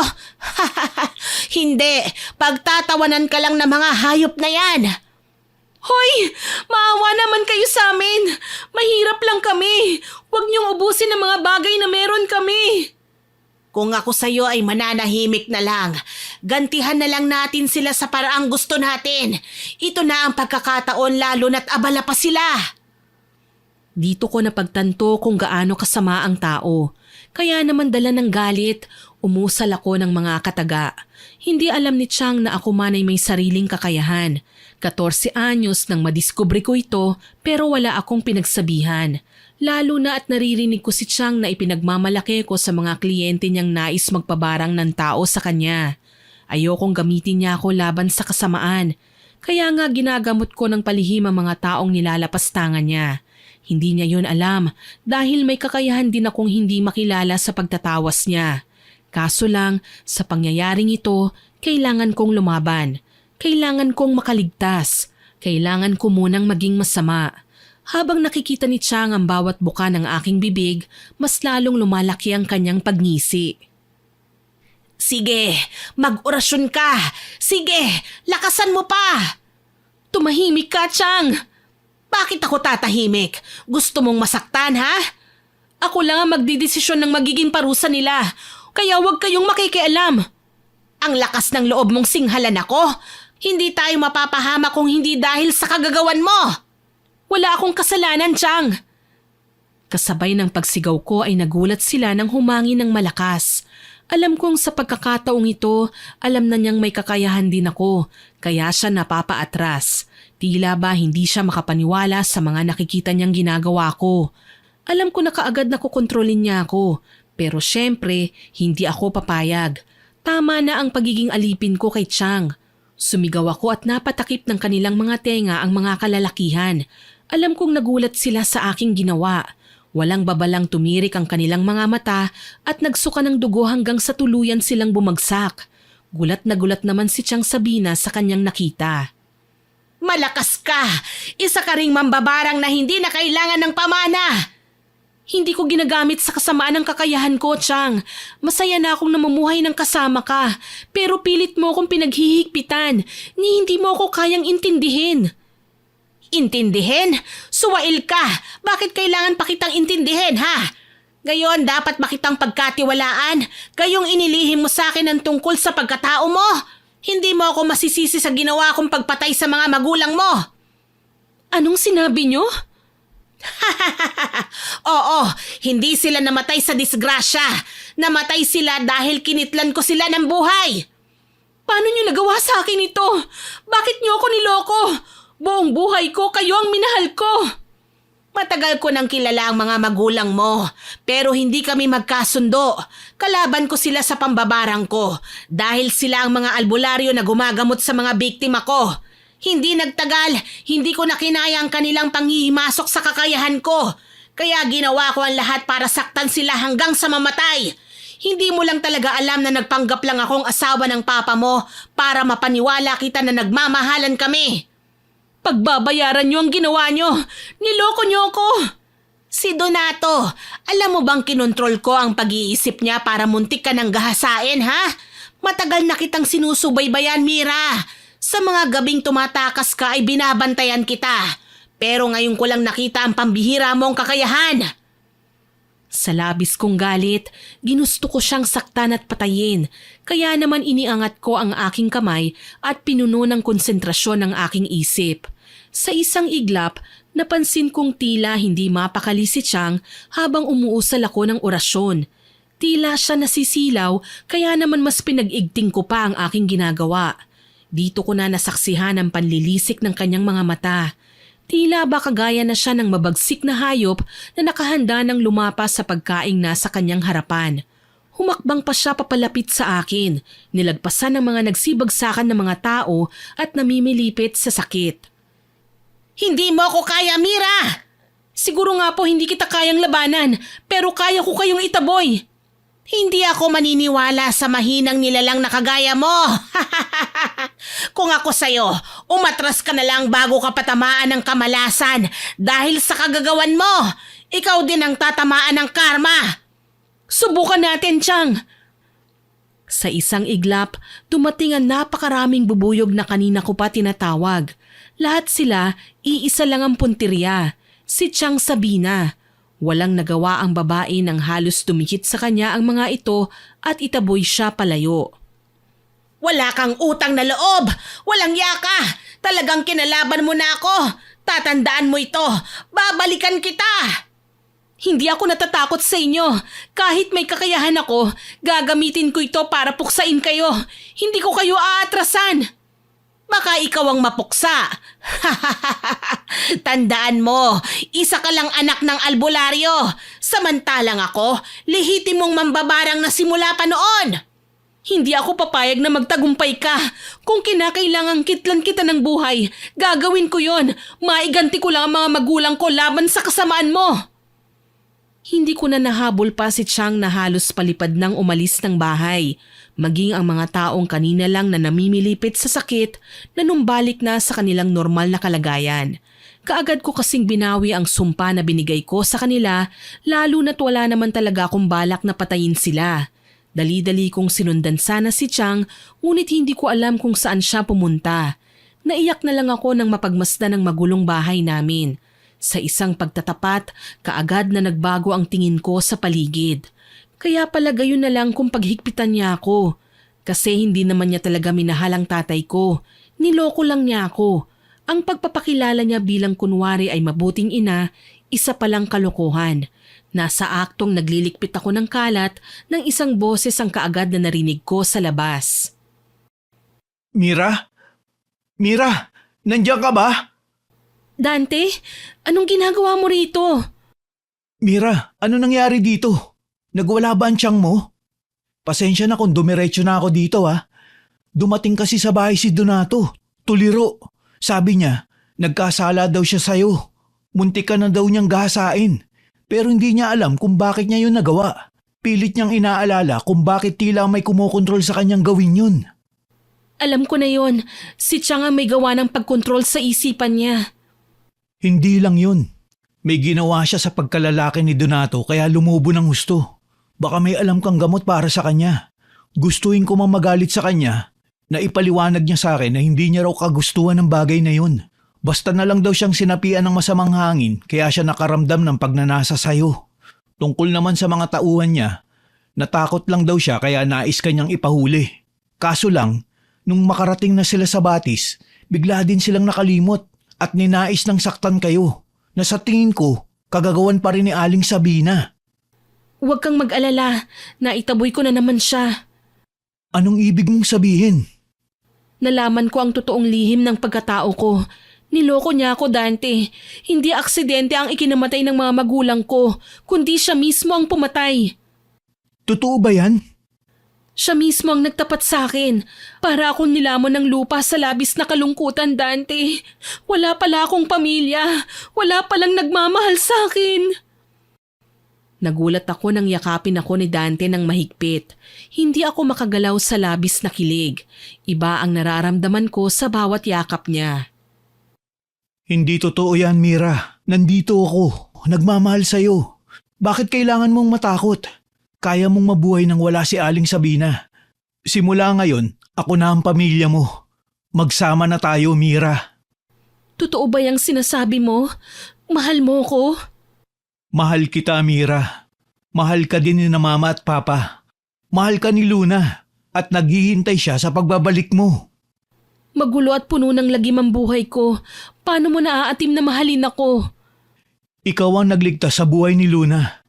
Hindi, pagtatawanan ka lang ng mga hayop na yan. Hoy, maawa naman kayo sa amin. Mahirap lang kami. Huwag niyong ubusin ang mga bagay na meron kami. Kung ako sa'yo ay mananahimik na lang. Gantihan na lang natin sila sa paraang gusto natin. Ito na ang pagkakataon lalo na't abala pa sila. Dito ko napagtanto kung gaano kasama ang tao. Kaya naman dala ng galit, umusal ako ng mga kataga. Hindi alam ni Chang na ako man ay may sariling kakayahan. 14 anyos nang madiskubre ko ito pero wala akong pinagsabihan. Lalo na at naririnig ko si Chang na ipinagmamalaki ko sa mga kliyente niyang nais magpabarang ng tao sa kanya. Ayokong gamitin niya ako laban sa kasamaan. Kaya nga ginagamot ko ng palihim ang mga taong nilalapastangan niya. Hindi niya yun alam dahil may kakayahan din akong hindi makilala sa pagtatawas niya. Kaso lang, sa pangyayaring ito, kailangan kong lumaban. Kailangan kong makaligtas. Kailangan ko munang maging masama. Habang nakikita ni Chang ang bawat buka ng aking bibig, mas lalong lumalaki ang kanyang pagngisi. Sige, mag-orasyon ka. Sige, lakasan mo pa. Tumahimik ka, Chang. Bakit ako tatahimik? Gusto mong masaktan, ha? Ako lang ang magdidesisyon ng magiging parusa nila. Kaya huwag kayong makikialam. Ang lakas ng loob mong singhalan ako. Hindi tayo mapapahama kung hindi dahil sa kagagawan mo. Wala akong kasalanan, Chang. Kasabay ng pagsigaw ko ay nagulat sila nang humangi ng malakas. Alam kong sa pagkakataong ito, alam na niyang may kakayahan din ako, kaya siya napapaatras. Tila ba hindi siya makapaniwala sa mga nakikita niyang ginagawa ko. Alam ko na kaagad na kukontrolin niya ako, pero syempre hindi ako papayag. Tama na ang pagiging alipin ko kay Chang. Sumigaw ako at napatakip ng kanilang mga tenga ang mga kalalakihan. Alam kong nagulat sila sa aking ginawa. Walang babalang tumirik ang kanilang mga mata at nagsuka ng dugo hanggang sa tuluyan silang bumagsak. Gulat na gulat naman si Chang Sabina sa kanyang nakita. Malakas ka! Isa ka ring mambabarang na hindi na kailangan ng pamana! Hindi ko ginagamit sa kasamaan ng kakayahan ko, Chang. Masaya na akong namumuhay ng kasama ka. Pero pilit mo akong pinaghihigpitan ni hindi mo ako kayang intindihin. Intindihin? Suwail ka! Bakit kailangan pa kitang intindihin, ha? Ngayon, dapat makitang pagkatiwalaan. Gayong inilihim mo sa akin ang tungkol sa pagkatao mo. Hindi mo ako masisisi sa ginawa kong pagpatay sa mga magulang mo. Anong sinabi niyo? Oo, hindi sila namatay sa disgrasya. Namatay sila dahil kinitlan ko sila ng buhay. Paano niyo nagawa sa akin ito? Bakit niyo ako niloko? Buong buhay ko, kayo ang minahal ko. Matagal ko nang kilala ang mga magulang mo, pero hindi kami magkasundo. Kalaban ko sila sa pambabarang ko dahil sila ang mga albularyo na gumagamot sa mga biktima ko. Hindi nagtagal, hindi ko na kinaya ang kanilang panghihimasok sa kakayahan ko. Kaya ginawa ko ang lahat para saktan sila hanggang sa mamatay. Hindi mo lang talaga alam na nagpanggap lang akong asawa ng papa mo para mapaniwala kita na nagmamahalan kami. Pagbabayaran niyo ang ginawa niyo. Niloko niyo ako. Si Donato, alam mo bang kinontrol ko ang pag-iisip niya para muntik ka ng gahasain, ha? Matagal na kitang sinusubaybayan, Mira. Sa mga gabing tumatakas ka ay binabantayan kita. Pero ngayon ko lang nakita ang pambihira mong kakayahan. Sa labis kong galit, ginusto ko siyang saktan at patayin. Kaya naman iniangat ko ang aking kamay at pinuno ng konsentrasyon ng aking isip. Sa isang iglap, napansin kong tila hindi mapakali si Chang habang umuusal ako ng orasyon. Tila siya nasisilaw kaya naman mas pinag-igting ko pa ang aking ginagawa. Dito ko na nasaksihan ang panlilisik ng kanyang mga mata. Tila ba kagaya na siya ng mabagsik na hayop na nakahanda ng lumapas sa pagkaing nasa kanyang harapan. Humakbang pa siya papalapit sa akin, nilagpasan ng mga nagsibagsakan ng mga tao at namimilipit sa sakit. Hindi mo ako kaya, Mira! Siguro nga po hindi kita kayang labanan, pero kaya ko kayong itaboy. Hindi ako maniniwala sa mahinang nilalang na kagaya mo. Kung ako sa'yo, umatras ka na lang bago ka patamaan ng kamalasan dahil sa kagagawan mo. Ikaw din ang tatamaan ng karma. Subukan natin, Chang. Sa isang iglap, dumating ang napakaraming bubuyog na kanina ko pa tinatawag. Lahat sila, iisa lang ang puntirya, si Chang Sabina. Walang nagawa ang babae nang halos tumikit sa kanya ang mga ito at itaboy siya palayo. Wala kang utang na loob! Walang yaka! Talagang kinalaban mo na ako! Tatandaan mo ito! Babalikan kita! Hindi ako natatakot sa inyo. Kahit may kakayahan ako, gagamitin ko ito para puksain kayo. Hindi ko kayo aatrasan. Baka ikaw ang mapuksa. Tandaan mo, isa ka lang anak ng albularyo. Samantalang ako, lehitimong mambabarang na simula pa noon. Hindi ako papayag na magtagumpay ka. Kung kinakailangang kitlan kita ng buhay, gagawin ko yon. Maiganti ko lang ang mga magulang ko laban sa kasamaan mo. Hindi ko na nahabol pa si Chang na halos palipad nang umalis ng bahay. Maging ang mga taong kanina lang na namimilipit sa sakit na numbalik na sa kanilang normal na kalagayan. Kaagad ko kasing binawi ang sumpa na binigay ko sa kanila, lalo na't wala naman talaga akong balak na patayin sila. Dali-dali kong sinundan sana si Chang, ngunit hindi ko alam kung saan siya pumunta. Naiyak na lang ako nang mapagmasdan ng magulong bahay namin. Sa isang pagtatapat, kaagad na nagbago ang tingin ko sa paligid. Kaya pala gayon na lang kung paghigpitan niya ako. Kasi hindi naman niya talaga minahal ang tatay ko. Niloko lang niya ako. Ang pagpapakilala niya bilang kunwari ay mabuting ina, isa palang kalokohan. Nasa aktong naglilikpit ako ng kalat nang isang boses ang kaagad na narinig ko sa labas. Mira? Mira, nandiyan ka ba? Dante, anong ginagawa mo rito? Mira, ano nangyari dito? Nagwala ba ang tiyang mo? Pasensya na kung dumiretso na ako dito Dumating kasi sa bahay si Donato. Tuliro. Sabi niya, nagkasala daw siya sa'yo. Muntik ka na daw niyang gahasain. Pero hindi niya alam kung bakit niya yun nagawa. Pilit niyang inaalala kung bakit tila may kumokontrol sa kanyang gawin yun. Alam ko na yon. Si Chang ang may gawa ng pagkontrol sa isipan niya. Hindi lang yun. May ginawa siya sa pagkalalaki ni Donato kaya lumubo ng husto. Baka may alam kang gamot para sa kanya. Gustuin ko mang magalit sa kanya na ipaliwanag niya sa akin na hindi niya raw kagustuhan ng bagay na yun. Basta na lang daw siyang sinapian ng masamang hangin kaya siya nakaramdam ng pagnanasa sayo. Tungkol naman sa mga tauhan niya, natakot lang daw siya kaya nais kanyang ipahuli. Kaso lang, nung makarating na sila sa batis, bigla din silang nakalimot at ninais ng saktan kayo. Na sa tingin ko, kagagawan pa rin ni Aling Sabina. Huwag kang mag-alala, naitaboy ko na naman siya. Anong ibig mong sabihin? Nalaman ko ang totoong lihim ng pagkatao ko. Niloko niya ako, Dante. Hindi aksidente ang ikinamatay ng mga magulang ko, kundi siya mismo ang pumatay. Totoo ba yan? Siya mismo ang nagtapat sa akin. Para akong nilamon ng lupa sa labis na kalungkutan, Dante. Wala pala akong pamilya. Wala palang nagmamahal sa akin. Nagulat ako nang yakapin ako ni Dante ng mahigpit. Hindi ako makagalaw sa labis na kilig. Iba ang nararamdaman ko sa bawat yakap niya. Hindi totoo yan, Mira. Nandito ako. Nagmamahal sa'yo. Bakit kailangan mong matakot? Kaya mong mabuhay nang wala si Aling Sabina. Simula ngayon, ako na ang pamilya mo. Magsama na tayo, Mira. Totoo ba yung sinasabi mo? Mahal mo ko? Mahal kita, Mira. Mahal ka din ni na Mama at Papa. Mahal ka ni Luna at naghihintay siya sa pagbabalik mo. Magulo at puno ng lagim ang buhay ko. Paano mo naaatim na mahalin ako? Ikaw ang nagligtas sa buhay ni Luna.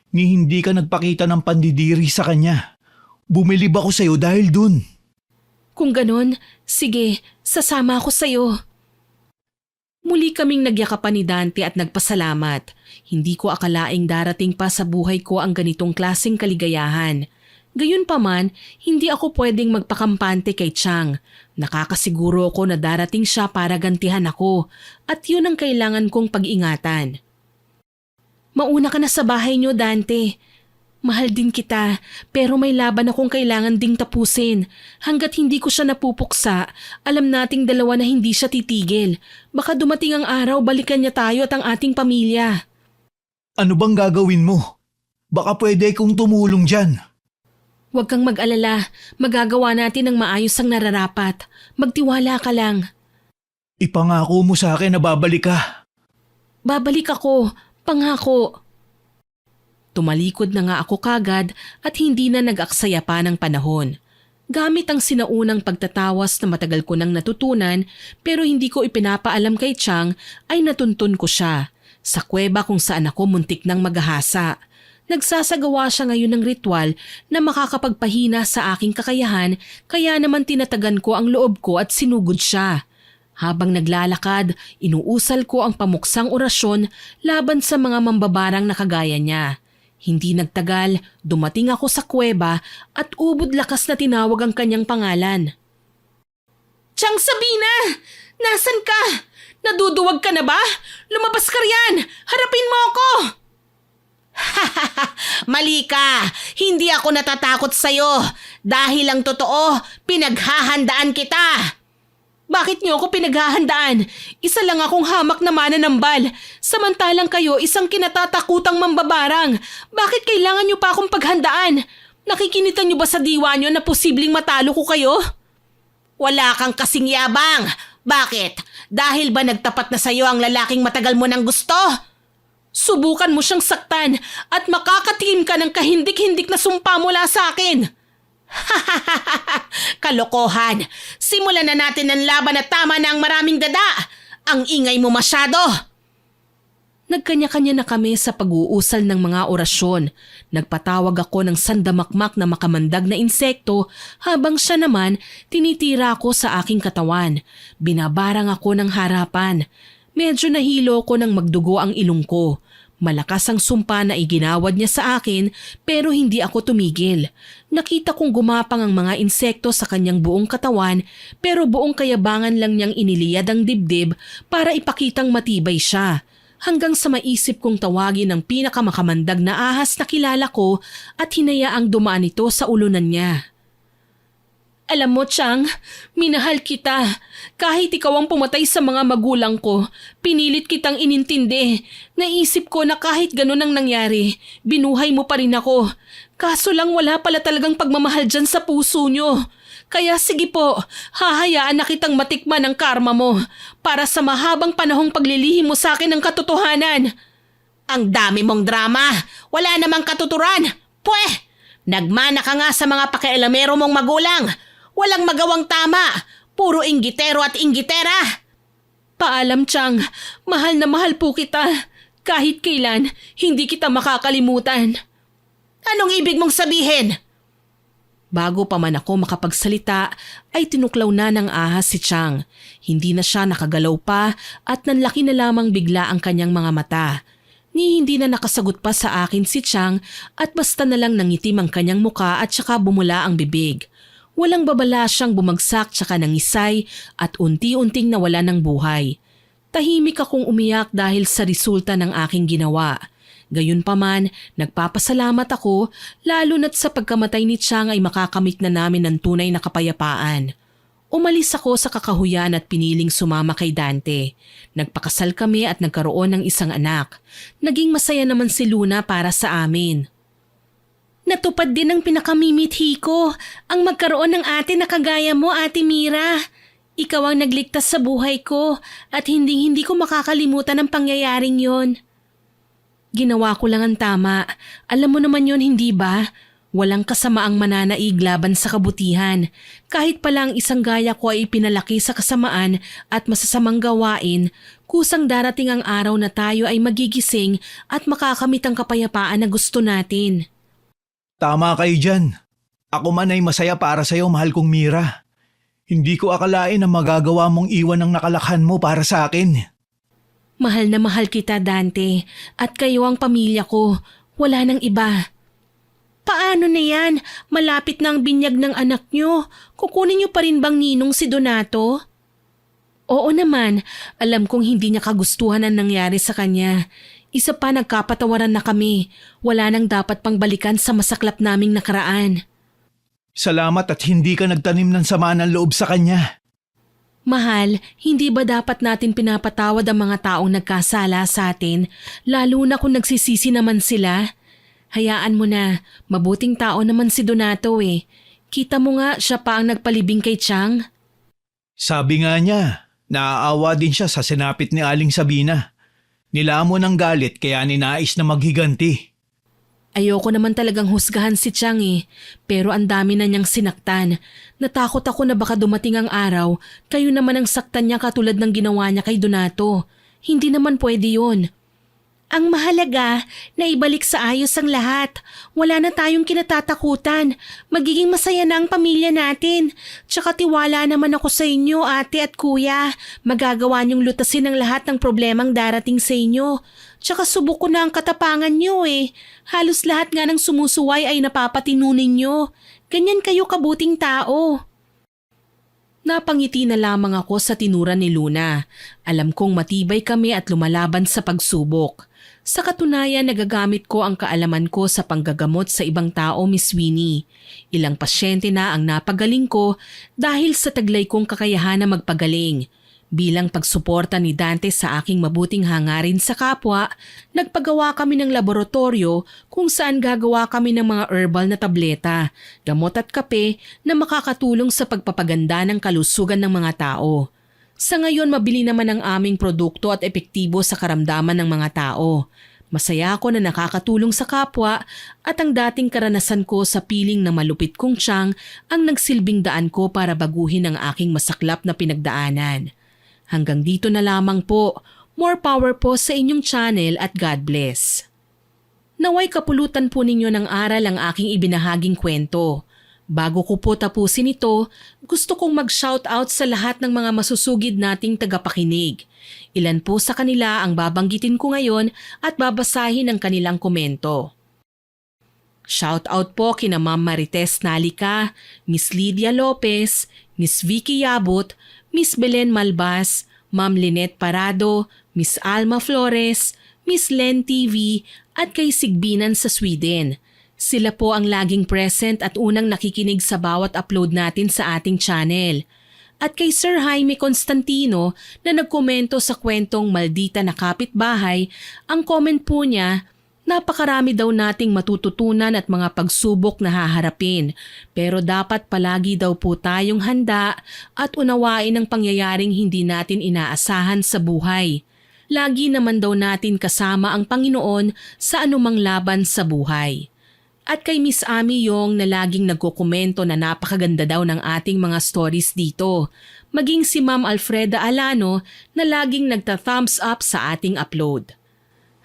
Ni hindi ka nagpakita ng pandidiri sa kanya. Bumilib ako sa'yo dahil dun. Kung ganon, sige, sasama ako sa'yo. Muli kaming nagyakapan ni Dante at nagpasalamat. Hindi ko akalaing darating pa sa buhay ko ang ganitong klaseng kaligayahan. Gayunpaman, hindi ako pwedeng magpakampante kay Chang. Nakakasiguro ko na darating siya para gantihan ako at yun ang kailangan kong pag-ingatan. Mauna ka na sa bahay niyo, Dante. Mahal din kita, pero may laban akong kailangan ding tapusin. Hanggat hindi ko siya napupuksa, alam nating dalawa na hindi siya titigil. Baka dumating ang araw, balikan niya tayo at ang ating pamilya. Ano bang gagawin mo? Baka pwede kong tumulong dyan. Huwag kang mag-alala, magagawa natin ang maayos ang nararapat. Magtiwala ka lang. Ipangako mo sa akin na babalik ka. Babalik ako, pangako. Tumalikod na nga ako kagad at hindi na nag-aksaya pa ng panahon. Gamit ang sinaunang pagtatawas na matagal ko nang natutunan pero hindi ko ipinapaalam kay Chang ay natuntun ko siya. Sa kuweba kung saan ako muntik nang maghahasa. Nagsasagawa siya ngayon ng ritual na makakapagpahina sa aking kakayahan kaya naman tinatagan ko ang loob ko at sinugod siya. Habang naglalakad, inuusal ko ang pamuksang orasyon laban sa mga mambabarang na kagaya niya. Hindi nagtagal, dumating ako sa kuweba at ubod lakas na tinawag ang kanyang pangalan. Chang Sabina! Nasaan ka? Naduduwag ka na ba? Lumabas ka riyan! Harapin mo ako! Mali ka! Hindi ako natatakot sa'yo. Dahil ang totoo, pinaghahandaan kita. Bakit niyo ako pinaghahandaan? Isa lang akong hamak na mananambal. Samantalang kayo isang kinatatakutang mambabarang. Bakit kailangan niyo pa akong paghandaan? Nakikinitan niyo ba sa diwa niyo na posibleng matalo ko kayo? Wala kang kasing yabang. Bakit? Dahil ba nagtapat na sa'yo ang lalaking matagal mo nang gusto? Subukan mo siyang saktan at makakatim ka ng kahindik-hindik na sumpa mula sa akin. Kalokohan! Simulan na natin ang laban at tama na ang maraming dada. Ang ingay mo masyado. Nagkanya-kanya na kami sa pag-uusal ng mga orasyon. Nagpatawag ako ng sandamakmak na makamandag na insekto habang siya naman tinitira ko sa aking katawan. Binabarang ako ng harapan. Medyo nahilo ko nang magdugo ang ilong ko. Malakas ang sumpa na iginawad niya sa akin pero hindi ako tumigil. Nakita kong gumapang ang mga insekto sa kanyang buong katawan pero buong kayabangan lang niyang iniliyad ang dibdib para ipakitang matibay siya. Hanggang sa maisip kong tawagin ang pinakamakamandag na ahas na kilala ko at hinayaang dumaan ito sa ulunan niya. Alam mo, Chang, minahal kita. Kahit ikaw ang pumatay sa mga magulang ko, pinilit kitang inintindi. Naisip ko na kahit ganun ang nangyari, binuhay mo pa rin ako. Kaso lang wala pala talagang pagmamahal dyan sa puso nyo. Kaya sige po, hahayaan na kitang matikman ang karma mo para sa mahabang panahong paglilihim mo sa akin ng katotohanan. Ang dami mong drama. Wala namang katuturan. Pweh! Nagmana ka nga sa mga pakialamero mong magulang. Walang magawang tama. Puro inggitero at inggitera. Paalam, Chang. Mahal na mahal po kita. Kahit kailan, hindi kita makakalimutan. Anong ibig mong sabihin? Bago pa man ako makapagsalita, ay tinuklaw na ng ahas si Chang. Hindi na siya nakagalaw pa at nanlaki na lamang bigla ang kanyang mga mata. Ni hindi na nakasagot pa sa akin si Chang at basta na lang nangitim ang kanyang muka at saka bumula ang bibig. Walang babala siyang bumagsak tsaka nangisay at unti-unting nawala ng buhay. Tahimik akong umiyak dahil sa resulta ng aking ginawa. Gayunpaman, nagpapasalamat ako lalo na't sa pagkamatay ni Chang ay makakamit na namin ng tunay na kapayapaan. Umalis ako sa kakahuyan at piniling sumama kay Dante. Nagpakasal kami at nagkaroon ng isang anak. Naging masaya naman si Luna para sa amin. Natupad din ang pinakamimithi ko, ang magkaroon ng ate na kagaya mo, Ate Mira. Ikaw ang nagligtas sa buhay ko at hindi ko makakalimutan ang pangyayaring yon. Ginawa ko lang ang tama. Alam mo naman yon, hindi ba? Walang kasamaang mananaig laban sa kabutihan. Kahit palang isang gaya ko ay ipinalaki sa kasamaan at masasamang gawain, kusang darating ang araw na tayo ay magigising at makakamit ang kapayapaan na gusto natin. Tama kayo dyan. Ako man ay masaya para sa'yo, mahal kong Mira. Hindi ko akalain na magagawa mong iwan ang nakalakhan mo para sa akin. Mahal na mahal kita, Dante, at kayo ang pamilya ko. Wala nang iba. Paano na yan? Malapit na ang binyag ng anak nyo. Kukunin nyo pa rin bang ninong si Donato? Oo naman. Alam kong hindi niya kagustuhan ang nangyari sa kanya. Isa pa, nagkapatawaran na kami. Wala nang dapat pang balikan sa masaklap naming nakaraan. Salamat at hindi ka nagtanim ng sama ng loob sa kanya. Mahal, hindi ba dapat natin pinapatawad ang mga taong nagkasala sa atin, lalo na kung nagsisisi naman sila? Hayaan mo na, mabuting tao naman si Donato eh. Kita mo nga siya pa ang nagpalibing kay Chang. Sabi nga niya, naaawa din siya sa sinapit ni Aling Sabina. Nilamon ng galit kaya ninais na maghiganti. Ayoko naman talagang husgahan si Chang eh, pero ang dami na niyang sinaktan. Natakot ako na baka dumating ang araw, kayo naman ang saktan niya katulad ng ginawa niya kay Donato. Hindi naman pwede yun. Ang mahalaga, na ibalik sa ayos ang lahat. Wala na tayong kinatatakutan. Magiging masaya na ang pamilya natin. Tsaka tiwala naman ako sa inyo, ate at kuya. Magagawa niyong lutasin ang lahat ng problemang darating sa inyo. Tsaka subok ko na ang katapangan niyo eh. Halos lahat nga ng sumusuway ay napapatino ninyo. Ganyan kayo kabuting tao. Napangiti na lamang ako sa tinura ni Luna. Alam kong matibay kami at lumalaban sa pagsubok. Sa katunayan, nagagamit ko ang kaalaman ko sa panggagamot sa ibang tao, Miss Winnie. Ilang pasyente na ang napagaling ko dahil sa taglay kong kakayahan na magpagaling. Bilang pagsuporta ni Dante sa aking mabuting hangarin sa kapwa, nagpagawa kami ng laboratorio kung saan gagawa kami ng mga herbal na tableta, gamot at kape na makakatulong sa pagpapaganda ng kalusugan ng mga tao. Sa ngayon, mabili naman ang aming produkto at epektibo sa karamdaman ng mga tao. Masaya ako na nakakatulong sa kapwa at ang dating karanasan ko sa piling ng malupit kong Chang ang nagsilbing daan ko para baguhin ang aking masaklap na pinagdaanan. Hanggang dito na lamang po. More power po sa inyong channel at God bless. Naway kapulutan po ninyo ng aral ang aking ibinahaging kwento. Bago ko po tapusin ito, gusto kong mag-shoutout sa lahat ng mga masusugid nating tagapakinig. Ilan po sa kanila ang babanggitin ko ngayon at babasahin ang kanilang komento. Shoutout po kina Ma'am Marites Nalica, Miss Lydia Lopez, Miss Vicky Yabut, Miss Belen Malbas, Ma'am Lynette Parado, Miss Alma Flores, Miss Len TV at kay Sigbinan sa Sweden. Sila po ang laging present at unang nakikinig sa bawat upload natin sa ating channel. At kay Sir Jaime Constantino na nagkomento sa kwentong Maldita na Kapitbahay, ang comment po niya, napakarami daw nating matututunan at mga pagsubok na haharapin, pero dapat palagi daw po tayong handa at unawain ang pangyayaring hindi natin inaasahan sa buhay. Lagi naman daw natin kasama ang Panginoon sa anumang laban sa buhay. At kay Miss Ami Yong na laging nagkokomento na napakaganda daw ng ating mga stories dito. Maging si Ma'am Alfreda Alano na laging nagta-thumbs up sa ating upload.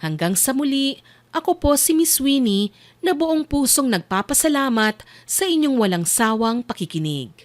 Hanggang sa muli, ako po si Miss Winnie na buong pusong nagpapasalamat sa inyong walang sawang pakikinig.